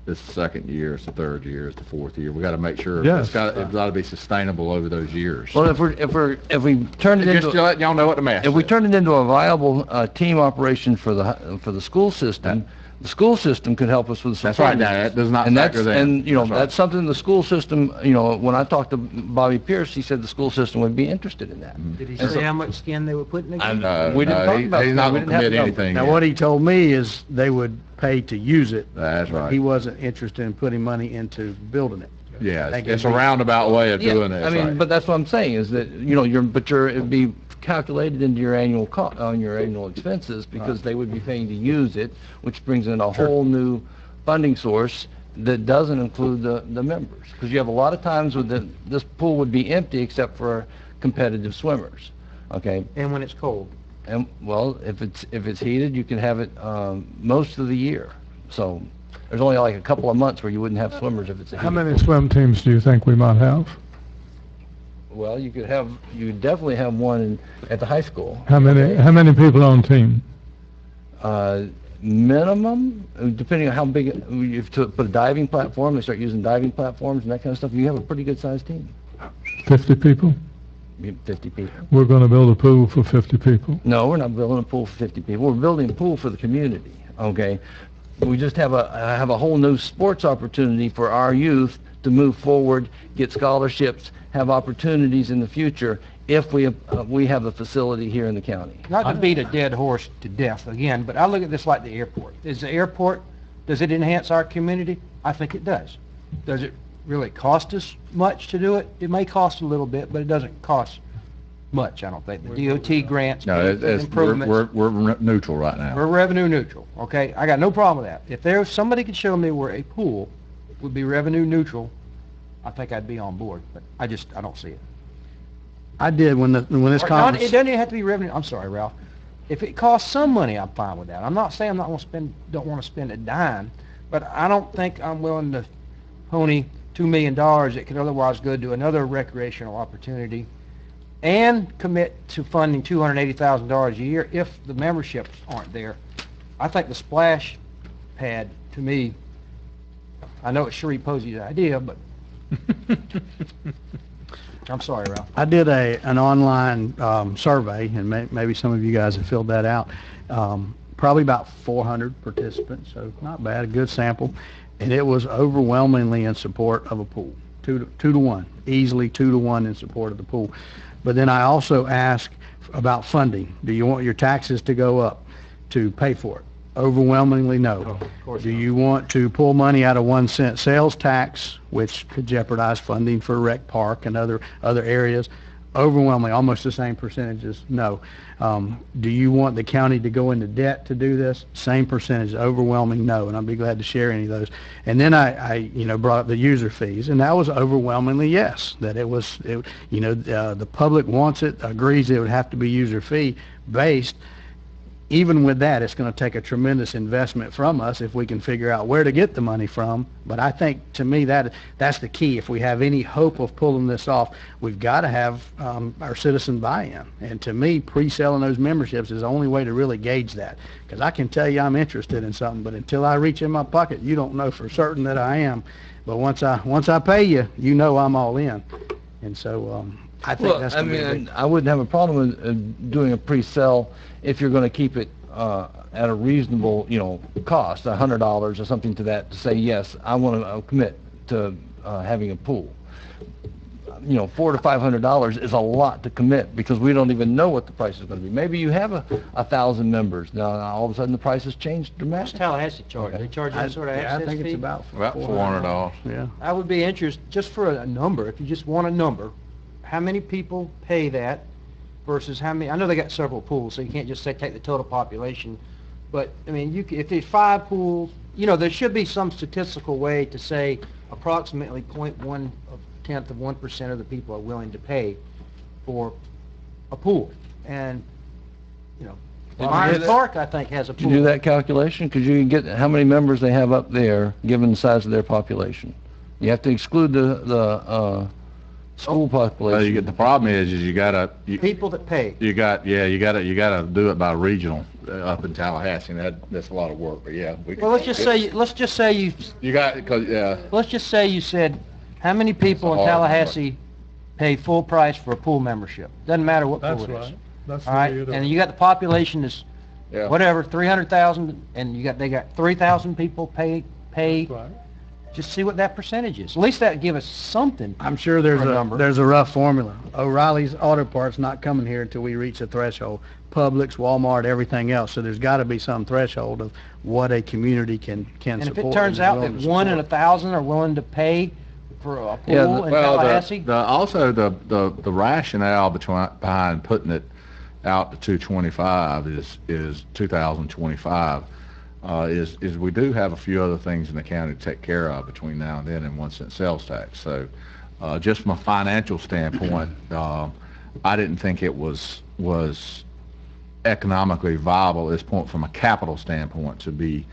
it's the second year, it's the third year, it's the fourth year. We got to make sure Yes. it's got to be sustainable over those years. Well, if we turn it Just into, to let y'all know what the math if we says. turn it into a viable team operation for the school system, the school system could help us with some That's right. funding. Now, that does not And that's, factor that. and, you know, That's right. that's something the school system, you know, when I talked to Bobby Pierce, he said the school system would be interested in that. Did he And say so- how much skin they were putting in? We didn't talk about he's that. not We going didn't to have commit the anything now yet. what he told me is they would pay to use it. That's right. He wasn't interested in putting money into building it. Yeah, Thank it's you. a roundabout way of Yeah, doing it. I mean, but that's what I'm saying, is that, you know, it'd be calculated into your annual on your annual expenses, because they would be paying to use it, which brings in a whole new funding source that doesn't include the members. Because you have a lot of times this pool would be empty except for competitive swimmers, okay? And when it's cold. And, well, if it's heated, you can have it most of the year. So there's only like a couple of months where you wouldn't have swimmers if it's a How heated many swim teams do you think we might have? Well, you definitely have one at the high school. How many people on team? Minimum, depending on how big, if you put a diving platform, they start using diving platforms and that kind of stuff, you have a pretty good sized team, 50 people? 50 people. We're going to build a pool for 50 people. No, we're not building a pool for 50 people. We're building a pool for the community, okay? We just have a whole new sports opportunity for our youth to move forward, get scholarships, have opportunities in the future if we have the facility here in the county. Not to beat a dead horse to death again, but I look at this like the airport. Does it enhance our community? I think it does. Does it really cost us much to do it? It may cost a little bit, but it doesn't cost much, I don't think. The DOT grants, No, improvements. we're neutral right now. We're revenue neutral, okay? I got no problem with that. If somebody could show me where a pool would be revenue neutral, I think I'd be on board, but I don't see it. I did when this Or not- It conference, doesn't even have to be revenue, I'm sorry, Ralph. If it costs some money, I'm fine with that. I'm not saying don't want to spend a dime, but I don't think I'm willing to pony $2 million that could otherwise go to another recreational opportunity and commit to funding $280,000 a year if the memberships aren't there. I think the splash pad, to me, I know it's Sheree Posey's idea, but I'm sorry, Ralph. I did an online survey, and maybe some of you guys have filled that out. Probably about 400 participants, so not bad, a good sample. And it was overwhelmingly in support of a pool, 2 to 1, easily 2 to 1 in support of the pool. But then I also asked about funding. Do you want your taxes to go up to pay for it? Overwhelmingly no. Of course Do not. you want to pull money out of 1 cent sales tax, which could jeopardize funding for rec park and other areas? Overwhelmingly, almost the same percentages, no. Do you want the county to go into debt to do this? Same percentage, overwhelming no, and I'd be glad to share any of those. And then I brought up the user fees, and that was overwhelmingly yes, that the public wants it, agrees it would have to be user fee based. Even with that, it's going to take a tremendous investment from us if we can figure out where to get the money from. But I think, to me, that's the key. If we have any hope of pulling this off, we've got to have our citizen buy-in. And to me, pre-selling those memberships is the only way to really gauge that. Because I can tell you I'm interested in something, but until I reach in my pocket, you don't know for certain that I am. But once I pay you, you know I'm all in. And so I think that's going to be a big... I wouldn't have a problem with doing a pre-sale if you're going to keep it at a reasonable, cost, $100 or something to that, to say, yes, I want to commit to having a pool. $400 to $500 is a lot to commit because we don't even know what the price is going to be. Maybe you have 1,000 members. Now, all of a sudden, the price has changed What's dramatically. Tallahassee charge? They charge any sort of access I think fee? it's about $400. Yeah. I would be interested, just for a number, if you just want a number, how many people pay that versus how many, I know they got several pools, so you can't just say take the total population, but, I mean, if there's 5 pools, there should be some statistical way to say approximately 0.1% of the people are willing to pay for a pool. And, Myers Park, I think, has a Did pool. you do that calculation? Because you can get how many members they have up there, given the size of their population. You have to exclude the school population. The problem is you gotta, People that pay. you gotta do it by regional up in Tallahassee, and that's a lot of work, but yeah. Well, let's just say you You got, because, let's just say you said, how many people in That's a hard Tallahassee pay full price for a pool membership? Doesn't matter what pool That's it is. right. That's All the right, way you do and it. you got the population is, yeah. whatever, 300,000, and they got 3,000 people pay, That's right. just see what that percentage is. At least that'd give us something. I'm sure there's For a a number. there's a rough formula. O'Reilly's Auto Parts not coming here until we reach a threshold. Publix, Walmart, everything else. So there's got to be some threshold of what a community can And if support. it turns is out willing that to 1 in support. 1,000 are willing to pay for a pool Yeah, in Well, Tallahassee, also the rationale behind putting it out to 225 is 2025 is we do have a few other things in the county to take care of between now and then, and 1 cent sales tax. So just from a financial standpoint, I didn't think it was economically viable at this point from a capital standpoint to be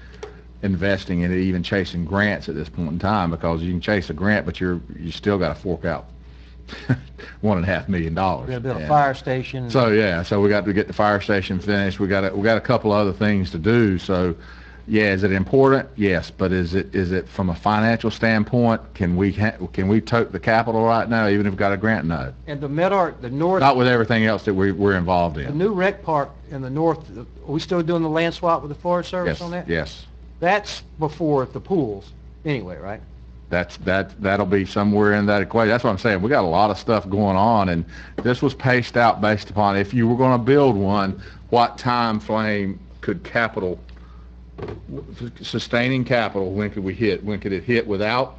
investing in it, even chasing grants at this point in time, because you can chase a grant, but you still got to fork out $1.5 million. we're gonna build a And fire station. so we got to get the fire station finished. We got a couple other things to do. So yeah, is it important? Yes, but is it from a financial standpoint? Can we tote the capital right now, even if we've got a grant? No, And the Medark, the north, not with everything else that we're involved the in. new rec park in the north, are we still doing the land swap with the Forest Service Yes, on that? yes. That's before the pools, anyway, right? That'll be somewhere in that equation. That's what I'm saying. We got a lot of stuff going on, and this was paced out based upon if you were going to build one, what time frame could capital, sustaining capital, when could it hit without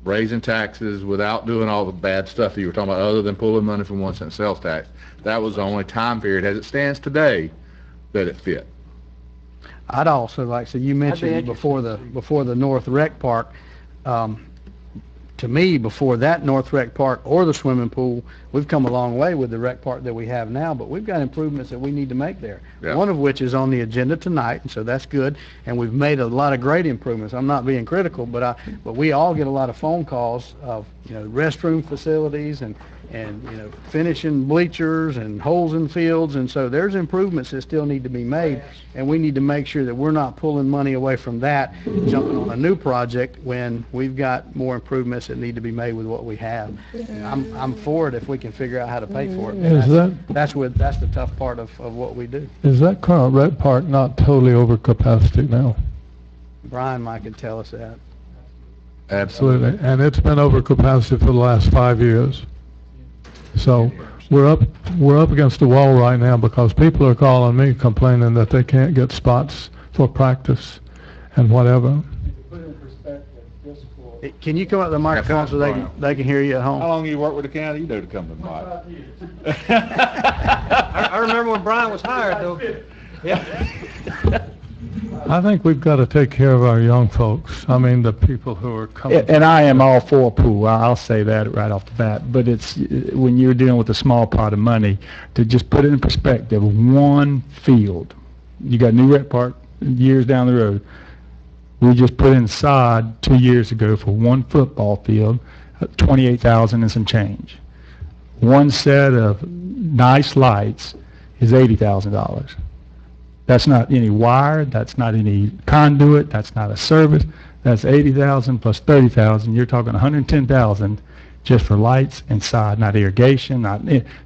raising taxes, without doing all the bad stuff that you were talking about, other than pulling money from 1 cent sales tax. That was the only time period, as it stands today, that it fit. I'd also like, so you mentioned before the North Rec Park, to me, before that North Rec Park or the swimming pool, we've come a long way with the rec park that we have now, but we've got improvements that we need to make there. Yeah. One of which is on the agenda tonight, and so that's good, and we've made a lot of great improvements. I'm not being critical, but we all get a lot of phone calls of, restroom facilities and finishing bleachers and holes in fields, and so there's improvements that still need to be made, and we need to make sure that we're not pulling money away from that, jumping on a new project when we've got more improvements that need to be made with what we have. And I'm for it if we can figure out how to pay for it. That's the tough part of what we do. Is that current rec park not totally over capacity now? Brian might could tell us that. Absolutely. And it's been over capacity for the last 5 years. So we're up against the wall right now because people are calling me complaining that they can't get spots for practice and whatever. Can you come up to the microphone so they can hear you at home? How long you work with the county? You know to come to the mic. I remember when Brian was hired, though. Yeah. I think we've got to take care of our young folks. I mean, the people who are coming. And I am all for a pool, I'll say that right off the bat, but it's, when you're dealing with a small pot of money, to just put it in perspective, one field, you got New Rec Park years down the road, we just put in sod 2 years ago for one football field, 28,000 and some change. One set of nice lights is $80,000. That's not any wire, that's not any conduit, that's not a service. That's 80,000 plus 30,000. You're talking 110,000 just for lights and sod, not irrigation,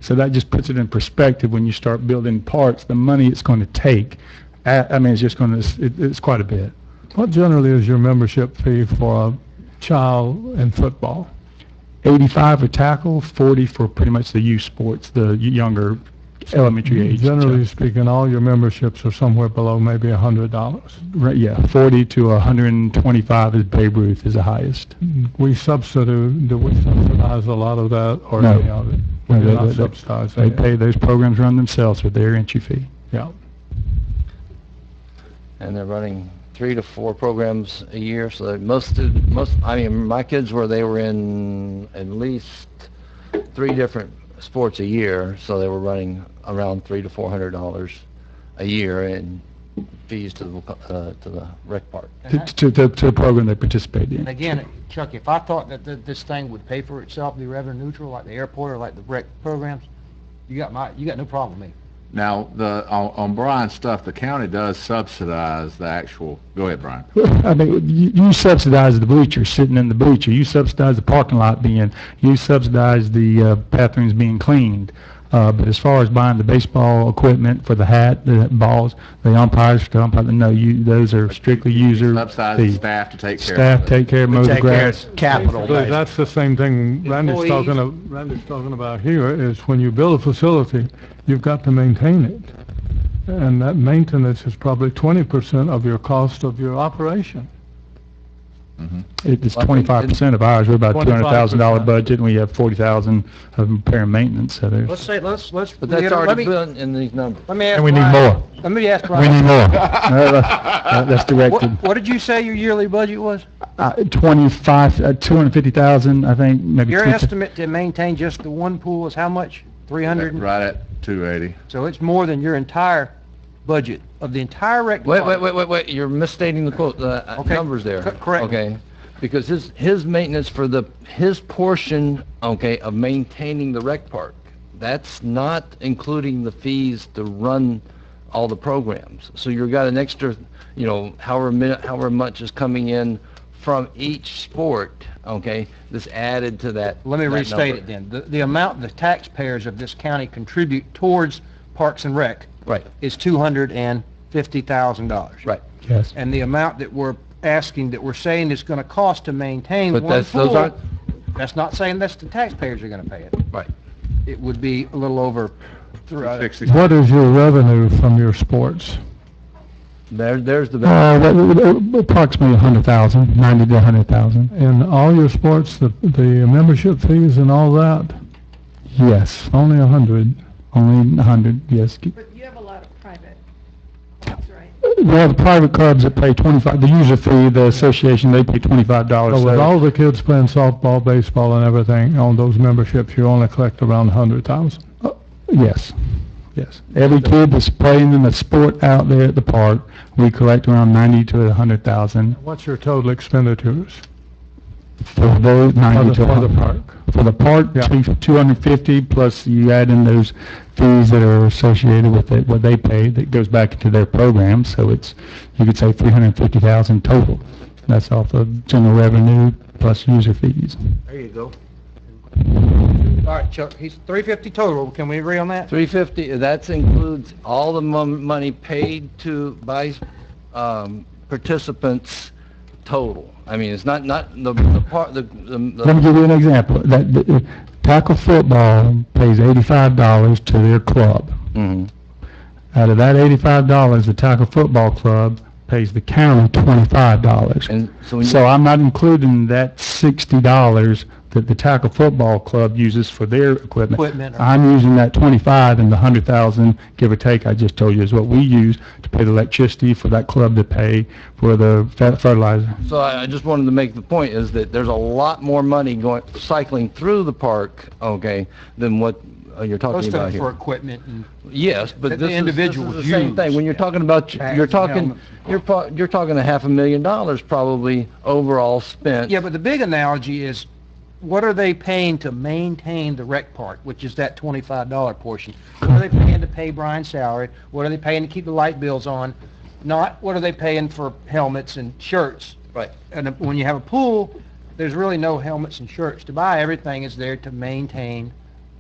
so that just puts it in perspective when you start building parks, the money it's going to take. I mean, it's just going to, it's quite a bit. What generally is your membership fee for a child in football? 85 for tackle, 40 for pretty much the youth sports, the younger elementary age. Generally speaking, all your memberships are somewhere below maybe $100. Right, yeah, 40 to 125 is Babe Ruth is the highest. Do we subsidize a lot of that, or No. any of it? No, We do not subsidize They that. pay, those programs run themselves with their entry fee. Yeah. And they're running 3 to 4 programs a year, so that I mean, my kids they were in at least 3 different sports a year, so they were running around $300 to $400 a year in fees to the rec park. To the program they participate And in. again, Chuck, if I thought that this thing would pay for itself, be revenue neutral, like the airport or like the rec programs, you got no problem with me. Now, on Brian's stuff, the county does subsidize the actual, go ahead, Brian. I mean, you subsidize the bleachers, sitting in the bleacher. You subsidize the parking lot you subsidize the bathrooms being cleaned. But as far as buying the baseball equipment for the hat, the balls, the umpires, no, those are strictly user. Subsidize the staff to take care of Staff it. take care of most of the Take care grass. of capital. Basically, that's the same thing Randy's talking about here, is when you build a facility, you've got to maintain it. And that maintenance is probably 20% of your cost of your operation. It's 25% of ours. We're about $200,000 25%. budget, and we have 40,000 of repair and maintenance. So there's, But that's already built in these numbers. Let me ask and we need Brian- more. Let me ask We Brian. need more. That's directed. What did you say your yearly budget was? 250,000, I think, maybe. Your 250. estimate to maintain just the one pool is how much? 300? Right at 280. So it's more than your entire budget of the entire rec department. Wait, you're misstating the quote, Okay. numbers there. Correct. Okay, because his maintenance for his portion, okay, of maintaining the rec park, that's not including the fees to run all the programs. So you've got an extra, however much is coming in from each sport, okay, that's added to that. Let me that restate number. it then. The amount the taxpayers of this county contribute towards Parks and Rec Right, is $250,000. right. Yes. And the amount that we're saying it's gonna cost to maintain But one those pool, aren't, that's not saying that's the taxpayers are gonna pay it. right. It would be a little over, 60. What is your revenue from your sports? There's the, Approximately 100,000, 90 to 100,000. In all your sports, the membership fees and all that, Yes, only 100. only 100, yes. But you have a lot of private clubs, right? Well, the private clubs that pay 25, the user fee, the association, they pay $25. So with So all the kids playing softball, baseball, and everything on those memberships, you only collect around 100,000. yes, yes. Every kid that's playing in the sport out there at the park, we collect around 90 to 100,000 What's your total expenditures for those 90 to for the 100. park? For the park, Yeah. 250 plus you add in those fees that are associated with it, what they pay, that goes back into their program. So it's, you could say 350,000 total. That's off of general revenue plus user fees. there you go. All right, Chuck, he's 350 total. Can we agree on that? 350, that includes all the money paid by participants total. I mean, it's not the part, Let me give you an example. The tackle football pays $85 to their club. Mhm. Out of that $85, the tackle football club pays the county $25. And so when you- So I'm not including that $60 that the tackle football club uses for their equipment. Equipment or- I'm using that 25 and the 100,000, give or take, I just told you, is what we use to pay the electricity for that club to pay for the fertilizer. So I just wanted to make the point is that there's a lot more money cycling through the park, okay, than what you're talking Most of about it here. for equipment and Yes, but that the this individuals is the same use. thing. When you're talking about, you're talking $500,000 probably overall spent. Yeah, but the big analogy is, what are they paying to maintain the rec park, which is that $25 portion? What are they paying to pay Brian's salary? What are they paying to keep the light bills on? Not what are they paying for helmets and shirts? Right. And when you have a pool, there's really no helmets and shirts to buy. Everything is there to maintain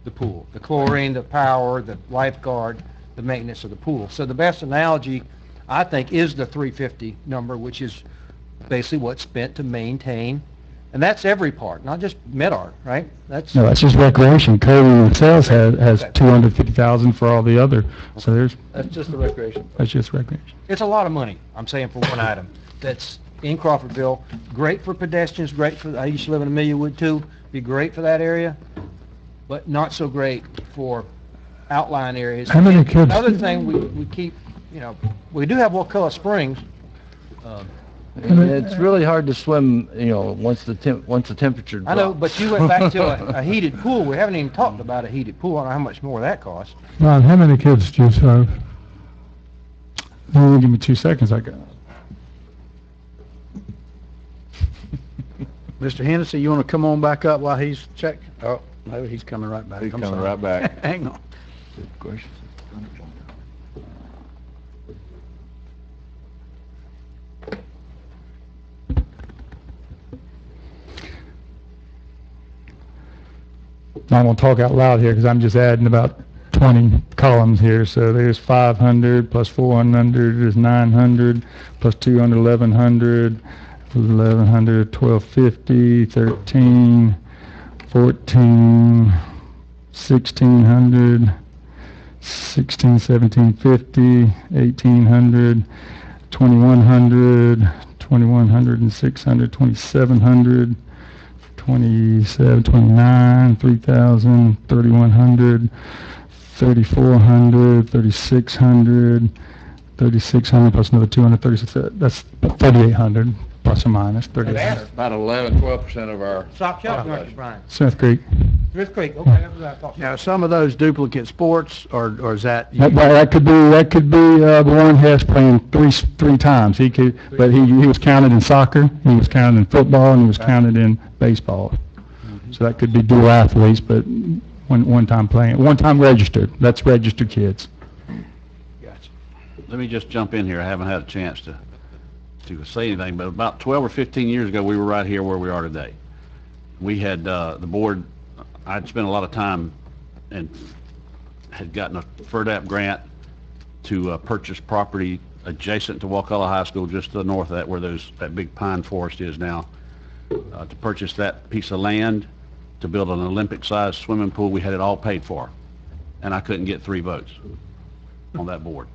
the pool. The chlorine, the power, the lifeguard, the maintenance of the pool. So the best analogy, I think, is the 350 number, which is basically what's spent to maintain. And that's every park, not just Medard, right? That's No, that's just recreation. Cody themselves has 250,000 for all the other, so That's just the recreation. that's just recreation. It's a lot of money, I'm saying, for one item. That's in Crawfordville, great for pedestrians, great for, I used to live in Ameliawood too, be great for that area, but not so great for outlying areas. How many kids- Another thing, we keep, we do have Wakulla Springs. It's really hard to swim, once the temperature drops. I know, but you went back to a heated pool. We haven't even talked about a heated pool. I don't know how much more that costs. Ron, how many kids do you serve? Give me 2 seconds, I got. Mr. Hennessy, you want to come on back up while he's checking? Oh, maybe he's coming right back. He's I'm coming sorry. right back. Hang on. I won't talk out loud here because I'm just adding about 20 columns here. So there's 500 plus 400 is 900 plus 200, 1100, 1100, 1250, 13, 14, 1600, 16, 1750, 1800, 2100, 2100 and 600, 2700, 27, 29, 3,000, 3,100, 3,400, 3,600, 3,600 plus another 200, 36, that's 3,800 plus or minus, 3,800. About 11-12% of our Stop shop, Mr. Brian. Smith Creek. Smith Creek, okay, that's what I thought. Now, some of those duplicate sports, or is that? That could be the one has playing three times. He could, but he was counted in soccer, he was counted in football, and he was counted in baseball. So that could be dual athletes, but one time playing, one time registered. That's registered kids. Gotcha. Let me just jump in here. I haven't had a chance to say anything, but about 12 or 15 years ago, we were right here where we are today. We had, the board, I'd spent a lot of time and had gotten a FERDAP grant to purchase property adjacent to Wakulla High School, just to the north of that, where that big pine forest is now, to purchase that piece of land, to build an Olympic-sized swimming pool. We had it all paid for, and I couldn't get 3 votes on that board.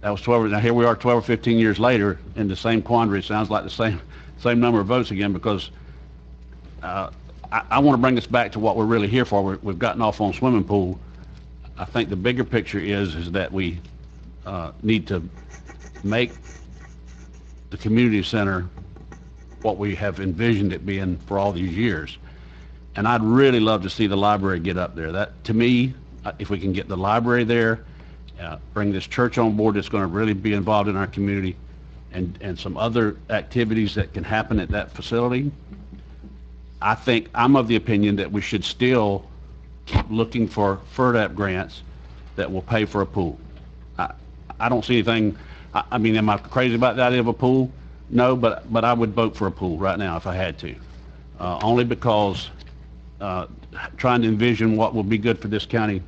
That was 12, now here we are 12 or 15 years later in the same quandary. It sounds like the same number of votes again, because I want to bring us back to what we're really here for. We've gotten off on swimming pool. I think the bigger picture is that we need to make the community center what we have envisioned it being for all these years. And I'd really love to see the library get up there. That, to me, if we can get the library there, bring this church on board that's going to really be involved in our community, and some other activities that can happen at that facility, I think I'm of the opinion that we should still keep looking for FERDAP grants that will pay for a pool. I don't see anything, I mean, am I crazy about the idea of a pool? No, but I would vote for a pool right now if I had to. Only because trying to envision what will be good for this county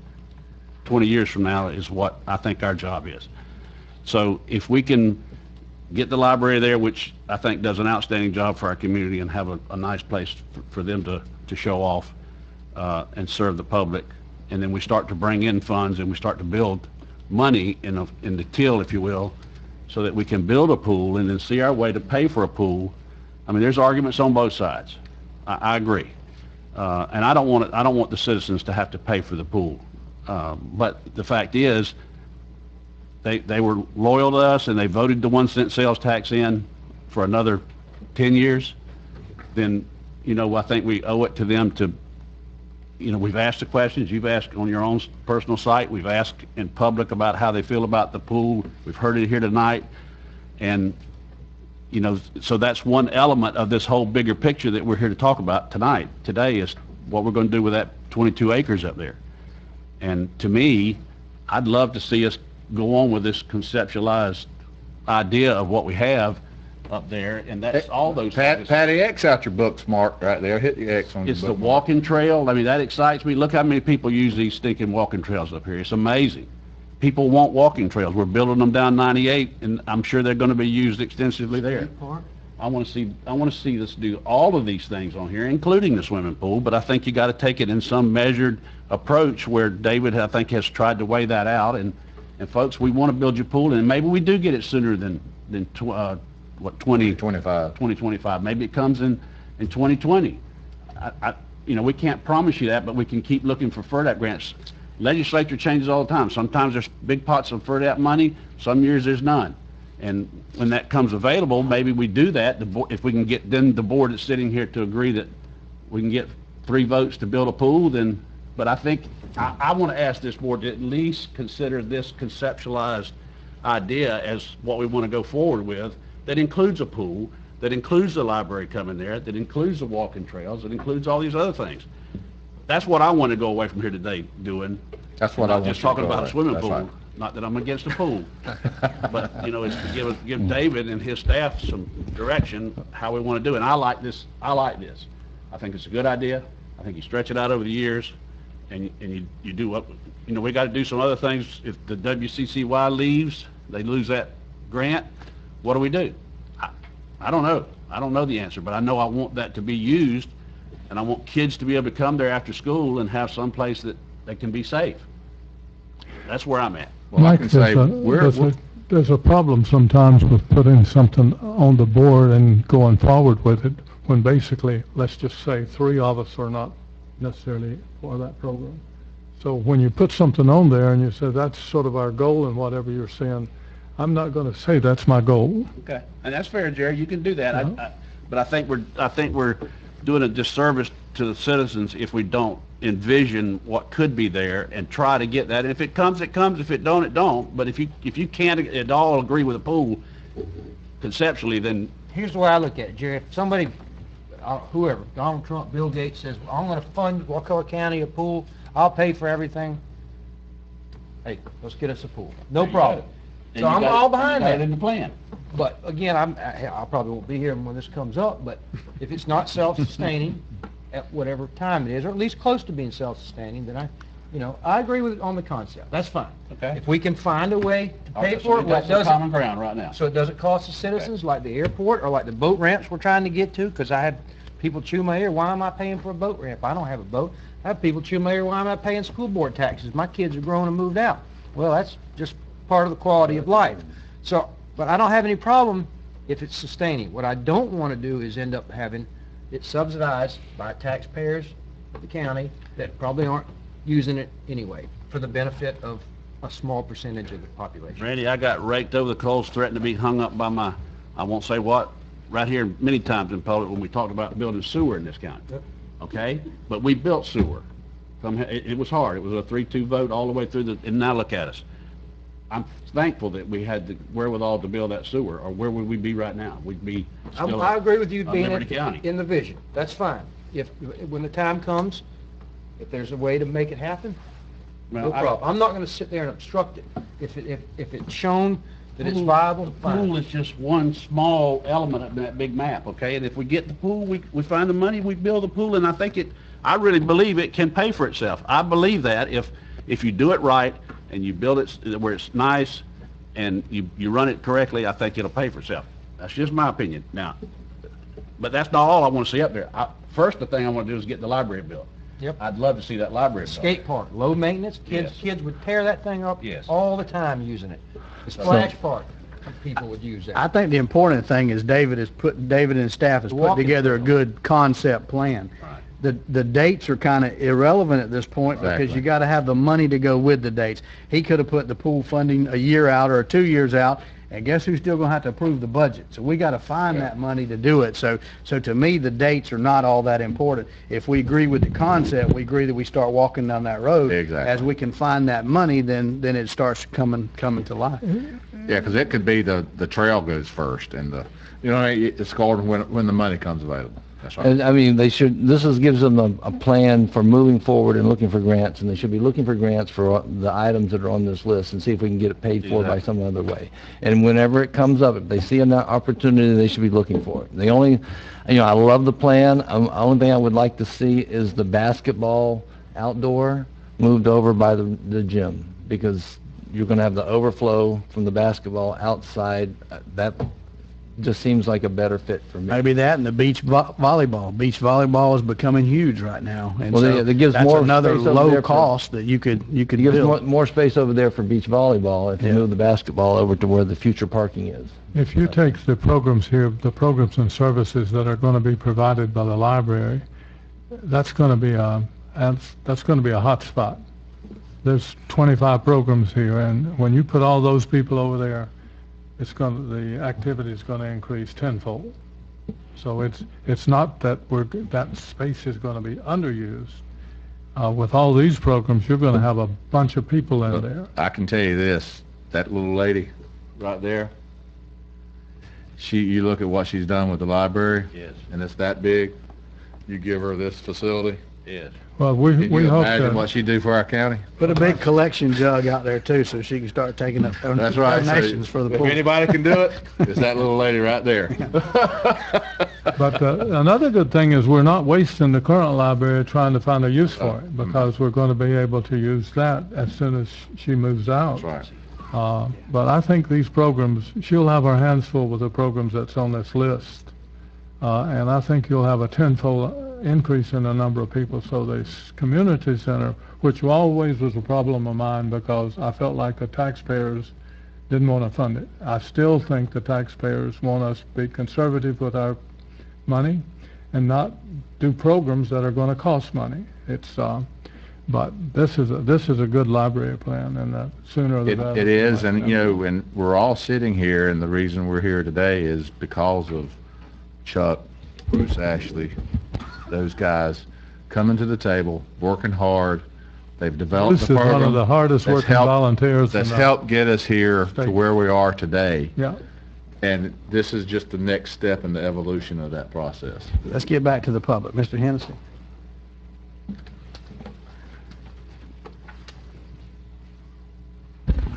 20 years from now is what I think our job is. So if we can get the library there, which I think does an outstanding job for our community, and have a nice place for them to show off and serve the public, and then we start to bring in funds and we start to build money in the till, if you will, so that we can build a pool and then see our way to pay for a pool. I mean, there's arguments on both sides. I agree. And I don't want the citizens to have to pay for the pool. But the fact is, they were loyal to us and they voted the 1 cent sales tax in for another 10 years. Then, you know, I think we owe it to them to, you know, we've asked the questions, you've asked on your own personal site, we've asked in public about how they feel about the pool, we've heard it here tonight, and, you know, so that's one element of this whole bigger picture that we're here to talk about today is what we're going to do with that 22 acres up there. And to me, I'd love to see us go on with this conceptualized idea of what we have up there, and that's all those things. Patty, X out your books, Mark, right there. Hit the X on your It's book. the walking trail. I mean, that excites me. Look how many people use these stinking walking trails up here. It's amazing. People want walking trails. We're building them down 98, and I'm sure they're going to be used extensively there. I want to see us do all of these things on here, including the swimming pool, but I think you got to take it in some measured approach where David, I think, has tried to weigh that out. And folks, we want to build your pool, and maybe we do get it sooner than 2025. Maybe it comes in 2020. You know, we can't promise you that, but we can keep looking for FERDAP grants. Legislature changes all the time. Sometimes there's big pots of FERDAP money. Some years there's none. And when that comes available, maybe we do that. If we can get then the board that's sitting here to agree that we can get 3 votes to build a pool, then. But I think I want to ask this board to at least consider this conceptualized idea as what we want to go forward with. That includes a pool, that includes the library coming there, that includes the walking trails, that includes all these other things. That's what I want to go away from here today doing. That's what I want just you to talking go about away. a swimming That's pool. right. Not that I'm against a pool, but you know, it's to give David and his staff some direction how we want to do it. And I like this. I think it's a good idea. I think you stretch it out over the years, and you do what you know. We got to do some other things. If the WCCY leaves, they lose that grant. What do we do? I don't know. I don't know the answer, but I know I want that to be used, and I want kids to be able to come there after school and have some place that they can be safe. That's where I'm at. Well, I Mike, can say there's a problem sometimes with putting something on the board and going forward with it, when basically, let's just say 3 of us are not necessarily for that program. So when you put something on there and you say that's sort of our goal and whatever you're saying, I'm not going to say that's my goal. Okay, and that's fair, Jerry. You can do that. But I think we're doing a disservice to the citizens if we don't envision what could be there and try to get that. And if it comes, it comes. If it don't, it don't. But if you can't at all agree with a pool conceptually, then Here's the way I look at it, Jerry. If somebody, whoever, Donald Trump, Bill Gates says, well, I'm going to fund Wakulla County a pool, I'll pay for everything. Hey, let's get us a pool. No problem. So I'm all behind that. in the plan. But again, I probably won't be here when this comes up, but if it's not self-sustaining at whatever time it is, or at least close to being self-sustaining, then I agree with it on the concept. That's fine. Okay. If we can find a way to pay Okay, for so it, we've got what some doesn't, common ground right now. so it doesn't cost the citizens like the airport or like the boat ramps we're trying to get to, because I had people chew my ear, why am I paying for a boat ramp? I don't have a boat. I have people chew my ear, why am I paying school board taxes? My kids are grown and moved out. Well, that's just part of the quality of life. So, but I don't have any problem if it's sustaining. What I don't want to do is end up having it subsidized by taxpayers of the county that probably aren't using it anyway for the benefit of a small percentage of the population. Randy, I got raked over the coals, threatened to be hung up by my, I won't say what, right here many times in public when we talked about building sewer in this county. Yep. Okay? But we built sewer. It was hard. It was a 3-2 vote all the way through and now look at us. I'm thankful that we had the wherewithal to build that sewer, or where would we be right now? We'd be still I agree with you on being Liberty County. in the vision. That's fine. When the time comes, if there's a way to make it happen, no problem. I'm not going to sit there and obstruct it. If it's shown that it's viable, The fine. pool is just one small element of that big map, okay? And if we get the pool, we find the money, we build the pool, and I really believe it can pay for itself. I believe that if you do it right and you build it where it's nice and you run it correctly, I think it'll pay for itself. That's just my opinion. Now, but that's not all I want to see up there. First, the thing I want to do is get the library built. Yep. I'd love to see that library built. Skate park, low maintenance. Yes. Kids would tear that thing up Yes. all the time using it. The splash park. people would use that. I think the important thing is David and his staff has put Walking together a trail. good concept plan. The dates are kind of irrelevant at this point because Exactly. you got to have the money to go with the dates. He could have put the pool funding a year out or 2 years out, and guess who's still going to have to approve the budget? So we got to find that money to do it. So to me, the dates are not all that important. If we agree with the concept, we agree that we start walking down that road. Exactly. As we can find that money, then it starts coming to life. Yeah, because it could be the trail goes first, and it's called when the money comes available. That's right. And, I mean, gives them a plan for moving forward and looking for grants, and they should be looking for grants for the items that are on this list and see if we can get it paid for by some other way. And whenever it comes up, if they see an opportunity, they should be looking for it. I love the plan. The only thing I would like to see is the basketball outdoor moved over by the gym, because you're going to have the overflow from the basketball outside. That just seems like a better fit for me. Maybe that and the beach volleyball. Beach volleyball is becoming huge right now, and Well, so it gives that's more another space over low there for- cost that you could It gives build. more space over there for beach volleyball if you Yeah. move the basketball over to where the future parking is. If you take the programs here, the programs and services that are going to be provided by the library, that's going to be a hot spot. There's 25 programs here, and when you put all those people over there, the activity is going to increase tenfold. So it's not that that space is going to be underused. With all these programs, you're going to have a bunch of people in there. I can tell you this, that little lady right there, you look at what she's done with the library. Yes. And it's that big. You give her this facility. Yes. Well, Can we you hope imagine what that, she'd do for our county? Put a big collection jug out there too, so she can start taking up That's right. So donations for the if pool. anybody can do it, it's that little lady right there. but another good thing is we're not wasting the current library trying to find a use for it, because we're going to be able to use that as soon as she moves out. That's right. But I think these programs, she'll have her hands full with the programs that's on this list. And I think you'll have a tenfold increase in the number of people. So this community center, which always was a problem of mine because I felt like the taxpayers didn't want to fund it. I still think the taxpayers want us to be conservative with our money and not do programs that are going to cost money. But this is a good library plan, and the sooner the better. It is, and and we're all sitting here, and the reason we're here today is because of Chuck, Bruce Ashley, those guys coming to the table, working hard. They've developed This the is program. one of the hardest that's working helped- volunteers. That's in the helped get us here to state. where we are today. Yeah. And this is just the next step in the evolution of that process. Let's get back to the public. Mr. Hennessy.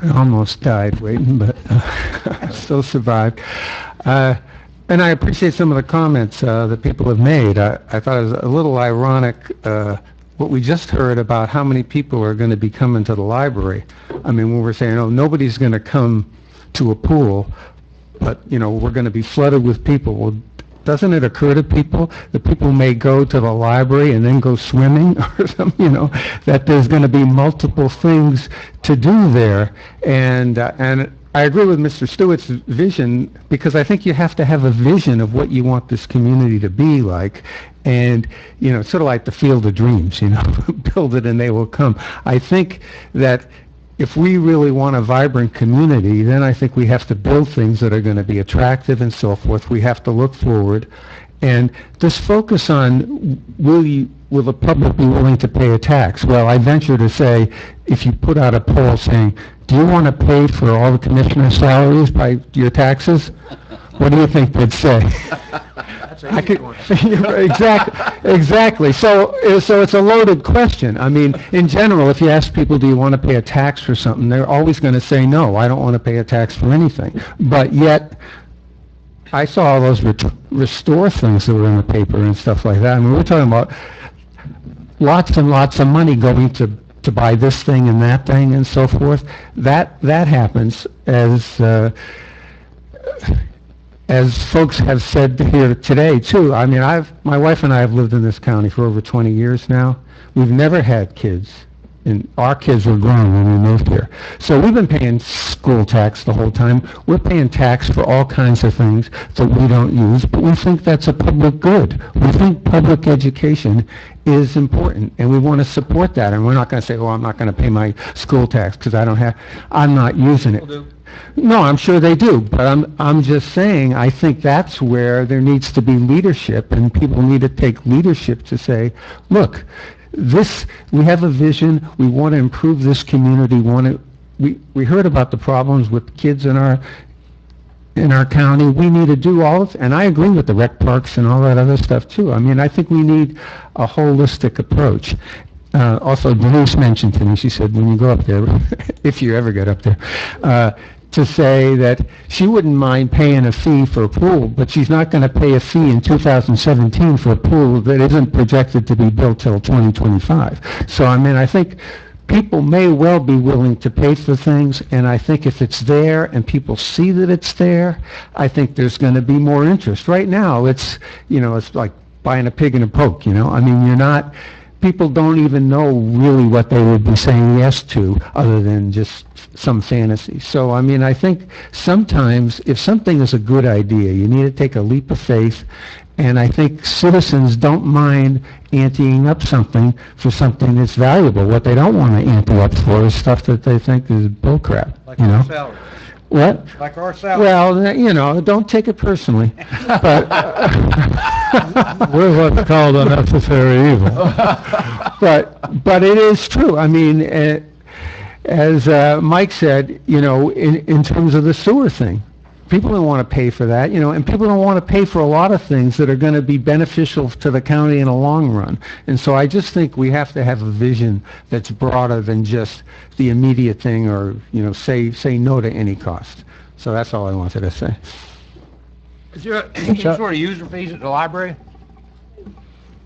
I almost died waiting, but I still survived. And I appreciate some of the comments that people have made. I thought it was a little ironic what we just heard about how many people are going to be coming to the library. I mean, when we're saying, oh, nobody's going to come to a pool, but, we're going to be flooded with people. Well, doesn't it occur to people that people may go to the library and then go swimming or something, that there's going to be multiple things to do there? And I agree with Mr. Stewart's vision, because I think you have to have a vision of what you want this community to be like. And, it's sort of like the Field of Dreams, build it and they will come. I think that if we really want a vibrant community, then I think we have to build things that are going to be attractive and so forth. We have to look forward and just focus on, will the public be willing to pay a tax? Well, I venture to say, if you put out a poll saying, do you want to pay for all the commissioner salaries by your taxes? What do you think they'd say? Exactly. So it's a loaded question. I mean, in general, if you ask people, do you want to pay a tax for something, they're always going to say, no, I don't want to pay a tax for anything. But yet, I saw all those restore things that were in the paper and stuff like that. I mean, we're talking about lots and lots of money going to buy this thing and that thing and so forth. That happens as folks have said here today too. I mean, my wife and I have lived in this county for over 20 years now. We've never had kids and our kids were grown when we moved here. So we've been paying school tax the whole time. We're paying tax for all kinds of things that we don't use, but we think that's a public good. We think public education is important, and we want to support that. And we're not going to say, "Oh, I'm not going to pay my school tax because I'm not using it." No, I'm sure they do, but I'm just saying, I think that's where there needs to be leadership, and people need to take leadership to say, look, we have a vision, we want to improve this community, we heard about the problems with kids in our county, we need to do all of, and I agree with the rec parks and all that other stuff too. I mean, I think we need a holistic approach. Also, Denise mentioned to me, she said, when you go up there, if you ever get up there, to say that she wouldn't mind paying a fee for a pool, but she's not going to pay a fee in 2017 for a pool that isn't projected to be built till 2025. So, I mean, I think people may well be willing to pay for things, and I think if it's there and people see that it's there, I think there's going to be more interest. Right now, it's like buying a pig in a poke, I mean, people don't even know really what they would be saying yes to other than just some fantasy. So, I mean, I think sometimes if something is a good idea, you need to take a leap of faith, and I think citizens don't mind anteing up something for something that's valuable. What they don't want to ante up for is stuff that they think is bullcrap, Like our salary. What? Like our salary. Well, don't take it personally, but We're what's called unnecessary evil. but it is true. I mean, as Mike said, in terms of the sewer thing, people don't want to pay for that, and people don't want to pay for a lot of things that are going to be beneficial to the county in the long run. And so I just think we have to have a vision that's broader than just the immediate thing, or say no to any cost. So that's all I wanted to say. Is there any sort of user fees at the library?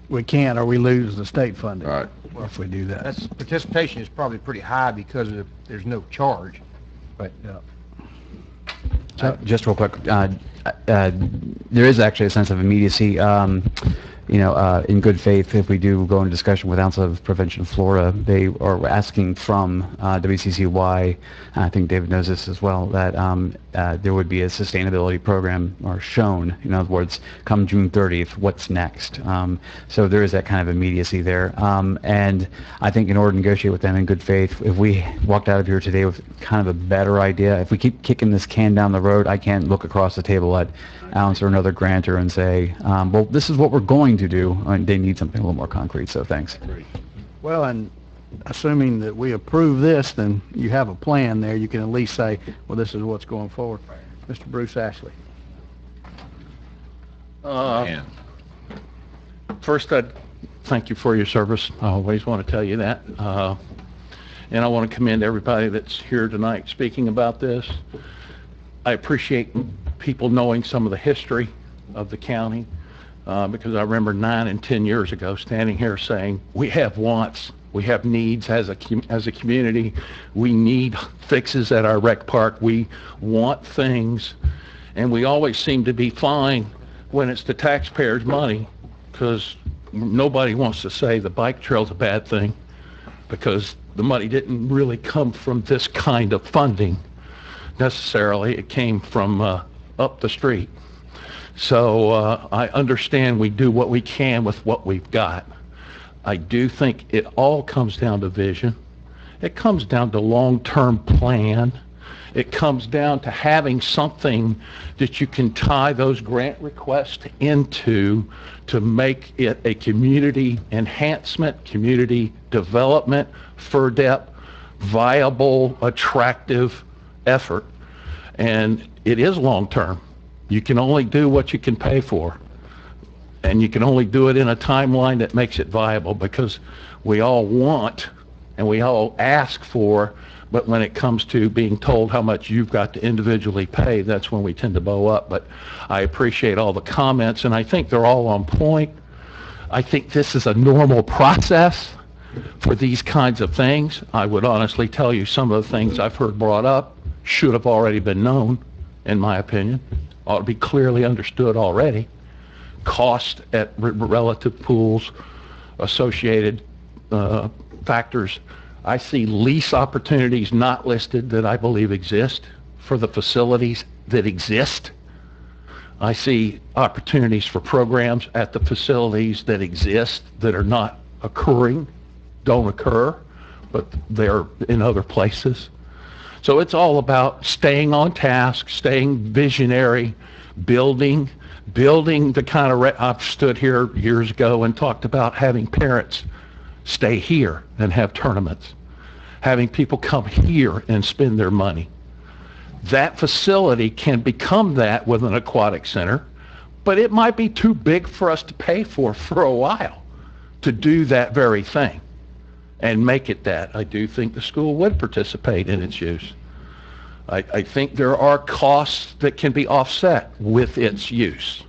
We can't, or we lose the state funding. Right. If we do that. That's, participation is probably pretty high because there's no charge, but, Just real quick, there is actually a sense of immediacy. In good faith, if we do go into discussion with Ounce of Prevention Florida, they are asking from WCCY, I think David knows this as well, that there would be a sustainability program or shown, in other words, come June 30th, what's next. So there is that kind of immediacy there. And I think in order to negotiate with them in good faith, if we walked out of here today with kind of a better idea, if we keep kicking this can down the road, I can't look across the table at Ounce or another grantor and say, well, this is what we're going to do, and they need something a little more concrete, so thanks. Well, and assuming that we approve this, then you have a plan there. You can at least say, well, this is what's going forward. Mr. Bruce Ashley. First, I'd thank you for your service. I always want to tell you that. And I want to commend everybody that's here tonight speaking about this. I appreciate people knowing some of the history of the county, because I remember 9 and 10 years ago standing here saying, we have wants, we have needs as a community, we need fixes at our rec park, we want things, and we always seem to be fine when it's the taxpayers' money, because nobody wants to say the bike trail's a bad thing, because the money didn't really come from this kind of funding necessarily. It came from up the street. So I understand we do what we can with what we've got. I do think it all comes down to vision. It comes down to long-term plan. It comes down to having something that you can tie those grant requests into to make it a community enhancement, community development, FERDEP, viable, attractive effort. And it is long-term. You can only do what you can pay for. And you can only do it in a timeline that makes it viable, because we all want and we all ask for, but when it comes to being told how much you've got to individually pay, that's when we tend to bow up. But I appreciate all the comments, and I think they're all on point. I think this is a normal process for these kinds of things. I would honestly tell you some of the things I've heard brought up should have already been known, in my opinion. Ought to be clearly understood already. Cost at relative pools, associated factors I see lease opportunities not listed that I believe exist for the facilities that exist. I see opportunities for programs at the facilities that exist that are not occurring, don't occur, but they're in other places. So it's all about staying on task, staying visionary, building the kind of, I've stood here years ago and talked about having parents stay here and have tournaments, having people come here and spend their money. That facility can become that with an aquatic center, but it might be too big for us to pay for a while to do that very thing and make it that. I do think the school would participate in its use. I think there are costs that can be offset with its use.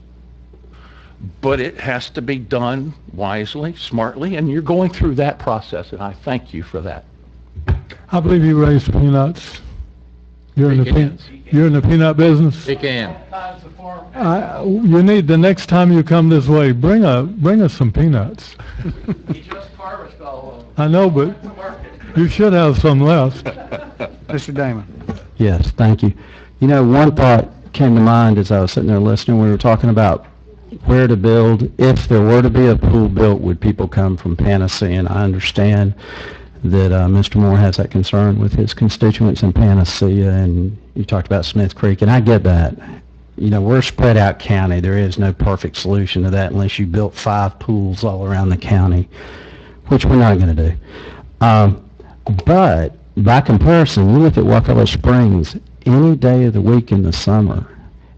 But it has to be done wisely, smartly, and you're going through that process, and I thank you for that. I believe you raised peanuts. You're in the peanut business? He can. You need, the next time you come this way, bring us some peanuts. I know, but you should have some left. Mr. Damon. Yes, thank you. You know, one thought came to mind as I was sitting there listening. We were talking about where to build. If there were to be a pool built, would people come from Panacea? And I understand that Mr. Moore has that concern with his constituents in Panacea, and you talked about Smith Creek, and I get that. You know, we're a spread out county. There is no perfect solution to that unless you built 5 pools all around the county, which we're not going to do. But by comparison, you look at Wakulla Springs any day of the week in the summer,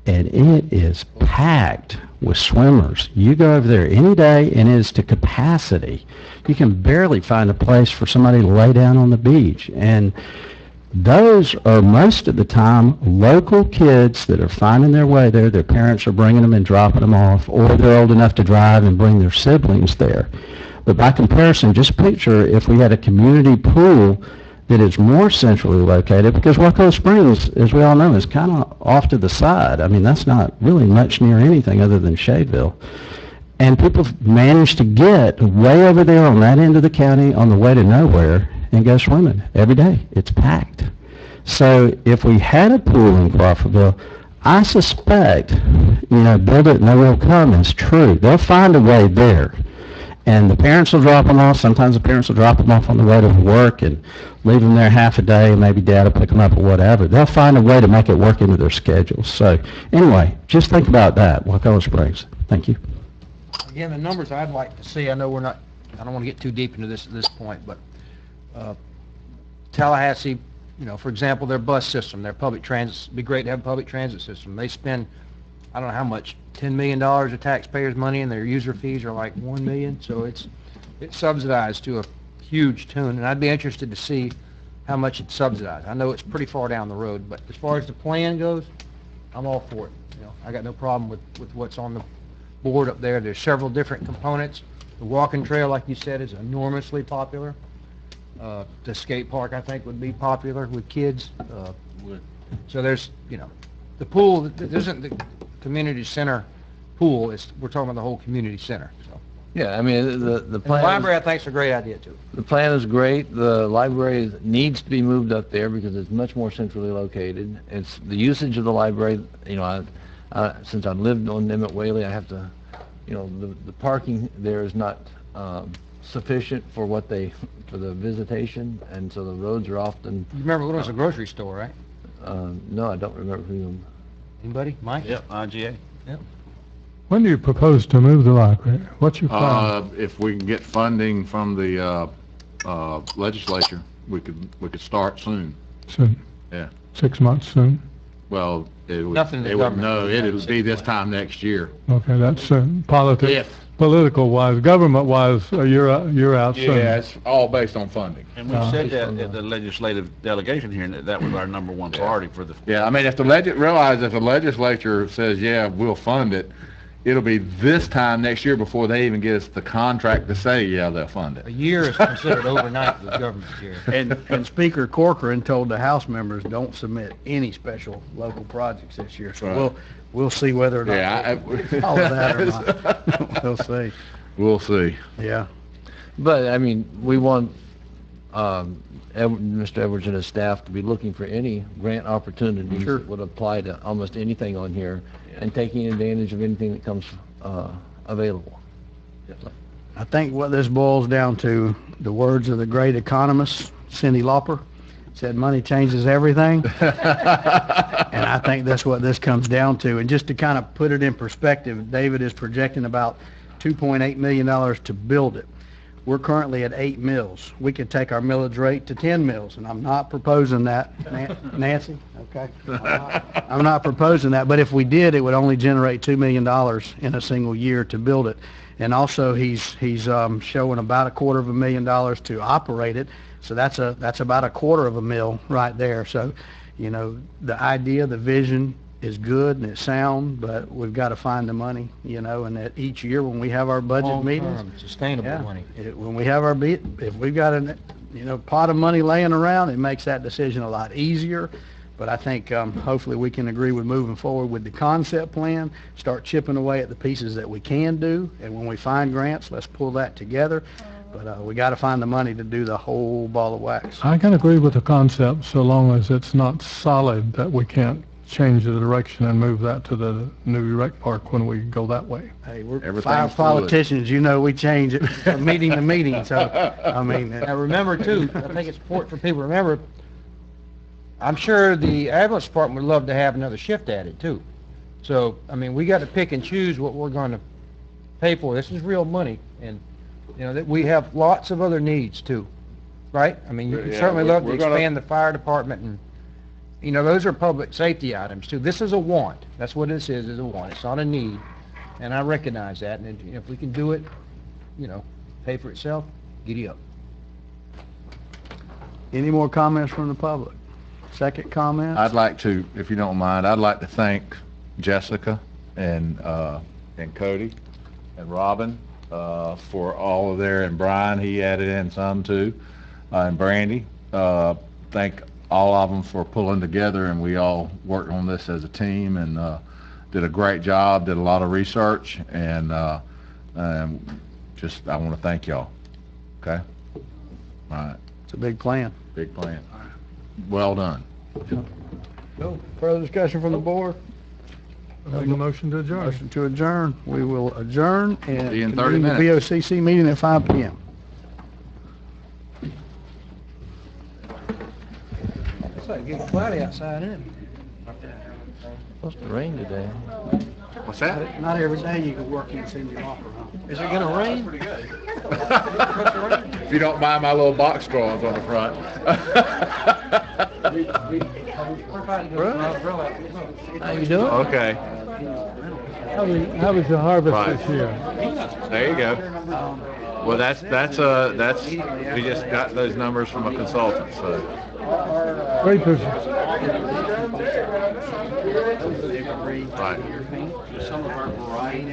and it is packed with swimmers. You go over there any day, and it is to capacity. You can barely find a place for somebody to lay down on the beach. And those are most of the time local kids that are finding their way there. Their parents are bringing them and dropping them off, or they're old enough to drive and bring their siblings there. But by comparison, just picture if we had a community pool that is more centrally located, because Wakulla Springs, as we all know, is kind of off to the side. I mean, that's not really much near anything other than Shadeville. And people manage to get way over there on that end of the county on the way to nowhere and go swimming every day. It's packed. So if we had a pool in Crawfordville, I suspect, you know, build it and they will come is true. They'll find a way there. And the parents will drop them off. Sometimes the parents will drop them off on the way to work and leave them there half a day, and maybe dad will pick them up or whatever. They'll find a way to make it work into their schedules. So anyway, just think about that, Wakulla Springs. Thank you. Again, the numbers I'd like to see, I know I don't want to get too deep into this at this point, but Tallahassee, you know, for example, their bus system, their public transit, it'd be great to have a public transit system. They spend, I don't know how much, $10 million of taxpayers' money, and their user fees are like $1 million, so it's subsidized to a huge tune, and I'd be interested to see how much it's subsidized. I know it's pretty far down the road, but as far as the plan goes, I'm all for it. You know, I got no problem with what's on the board up there. There's several different components. The walking trail, like you said, is enormously popular. The skate park, I think, would be popular with kids. So there's, you know, the pool, there isn't the community center pool, we're talking about the whole community center. So. Yeah, I mean, the plan. The library, I think, is a great idea, too. The plan is great. The library needs to be moved up there because it's much more centrally located. It's the usage of the library, you know, since I've lived on Emmett Whaley, I have to, you know, the parking there is not sufficient for for the visitation, and so the roads are often. You remember when it was a grocery store, right? No, I don't remember who. Anybody? Mike? Yep, IGA. Yep. When do you propose to move the library? What's your plan? If we can get funding from the legislature, we could start soon. Soon? Yeah. 6 months soon? Well, it would. Nothing the government. It'll be this time next year. Okay, that's soon. Politics. If. Political-wise, government-wise, you're out soon. Yeah, it's all based on funding. And we said that at the legislative delegation hearing, that was our number one priority for the. Yeah, I mean, if the legislature says, yeah, we'll fund it, it'll be this time next year before they even get us the contract to say, yeah, they'll fund it. A year is considered overnight with government here. And Speaker Corcoran told the House members, don't submit any special local projects this year. So Right. we'll see whether or not all of that or not. We'll see. We'll see. Yeah. But I mean, we want Mr. Edwards and his staff to be looking for any grant opportunities Sure. that would apply to almost anything on here and taking advantage of anything that comes available. I think what this boils down to, the words of the great economist, Cyndi Lauper, said money changes everything. And I think that's what this comes down to. And just to kind of put it in perspective, David is projecting about $2.8 million to build it. We're currently at 8 mills. We could take our millage rate to 10 mills, and I'm not proposing that. Nancy? Okay. I'm not proposing that, but if we did, it would only generate $2 million in a single year to build it. And also, he's showing about $250,000 to operate it, so that's about $250,000 right there. So, you know, the idea, the vision is good and it's sound, but we've got to find the money, you know, and that each year when we have our budget meetings, Long-term, sustainable money. when we have our if we've got a, you know, pot of money laying around, it makes that decision a lot easier. But I think hopefully we can agree with moving forward with the concept plan, start chipping away at the pieces that we can do, and when we find grants, let's pull that together. But we got to find the money to do the whole ball of wax. I can agree with the concept so long as it's not solid that we can't change the direction and move that to the new rec park when we go that way. Hey, we're Everything's five fluid. politicians, you know, we change it from meeting to meeting, so, I mean. Now, remember too, I think it's important for people to remember, I'm sure the ambulance department would love to have another shift added too. So, I mean, we got to pick and choose what we're going to pay for. This is real money, and, you know, that we have lots of other needs too, right? I mean, you Yeah, certainly love to we're gonna- expand the fire department, and, you know, those are public safety items too. This is a want. That's what this is a want. It's not a need, and I recognize that, and if we can do it, you know, pay for itself, giddy up. Any more comments from the public? Second comment? I'd like to, if you don't mind, I'd like to thank Jessica and Cody and Robin for all of their, and Brian, he added in some too, and Brandy. Thank all of them for pulling together, and we all worked on this as a team and did a great job, did a lot of research, and just, I want to thank y'all. Okay? All right. It's a big plan. Big plan. Well done. No further discussion from the board? Make a motion to adjourn. Motion to adjourn. We will adjourn and See you in 30 convene the VOCC meeting at 5 p.m. It's like getting cloudy outside, isn't it? Supposed to rain today. What's that? Not every day you can work in Cindy Lauper, huh? Is it gonna rain? If you don't mind my little box drawings on the front. How you doing? Okay. How was your harvest Right. this year? There you go. Well, that's we just got those numbers from a consultant, so. Great picture. Right. Some of our variety.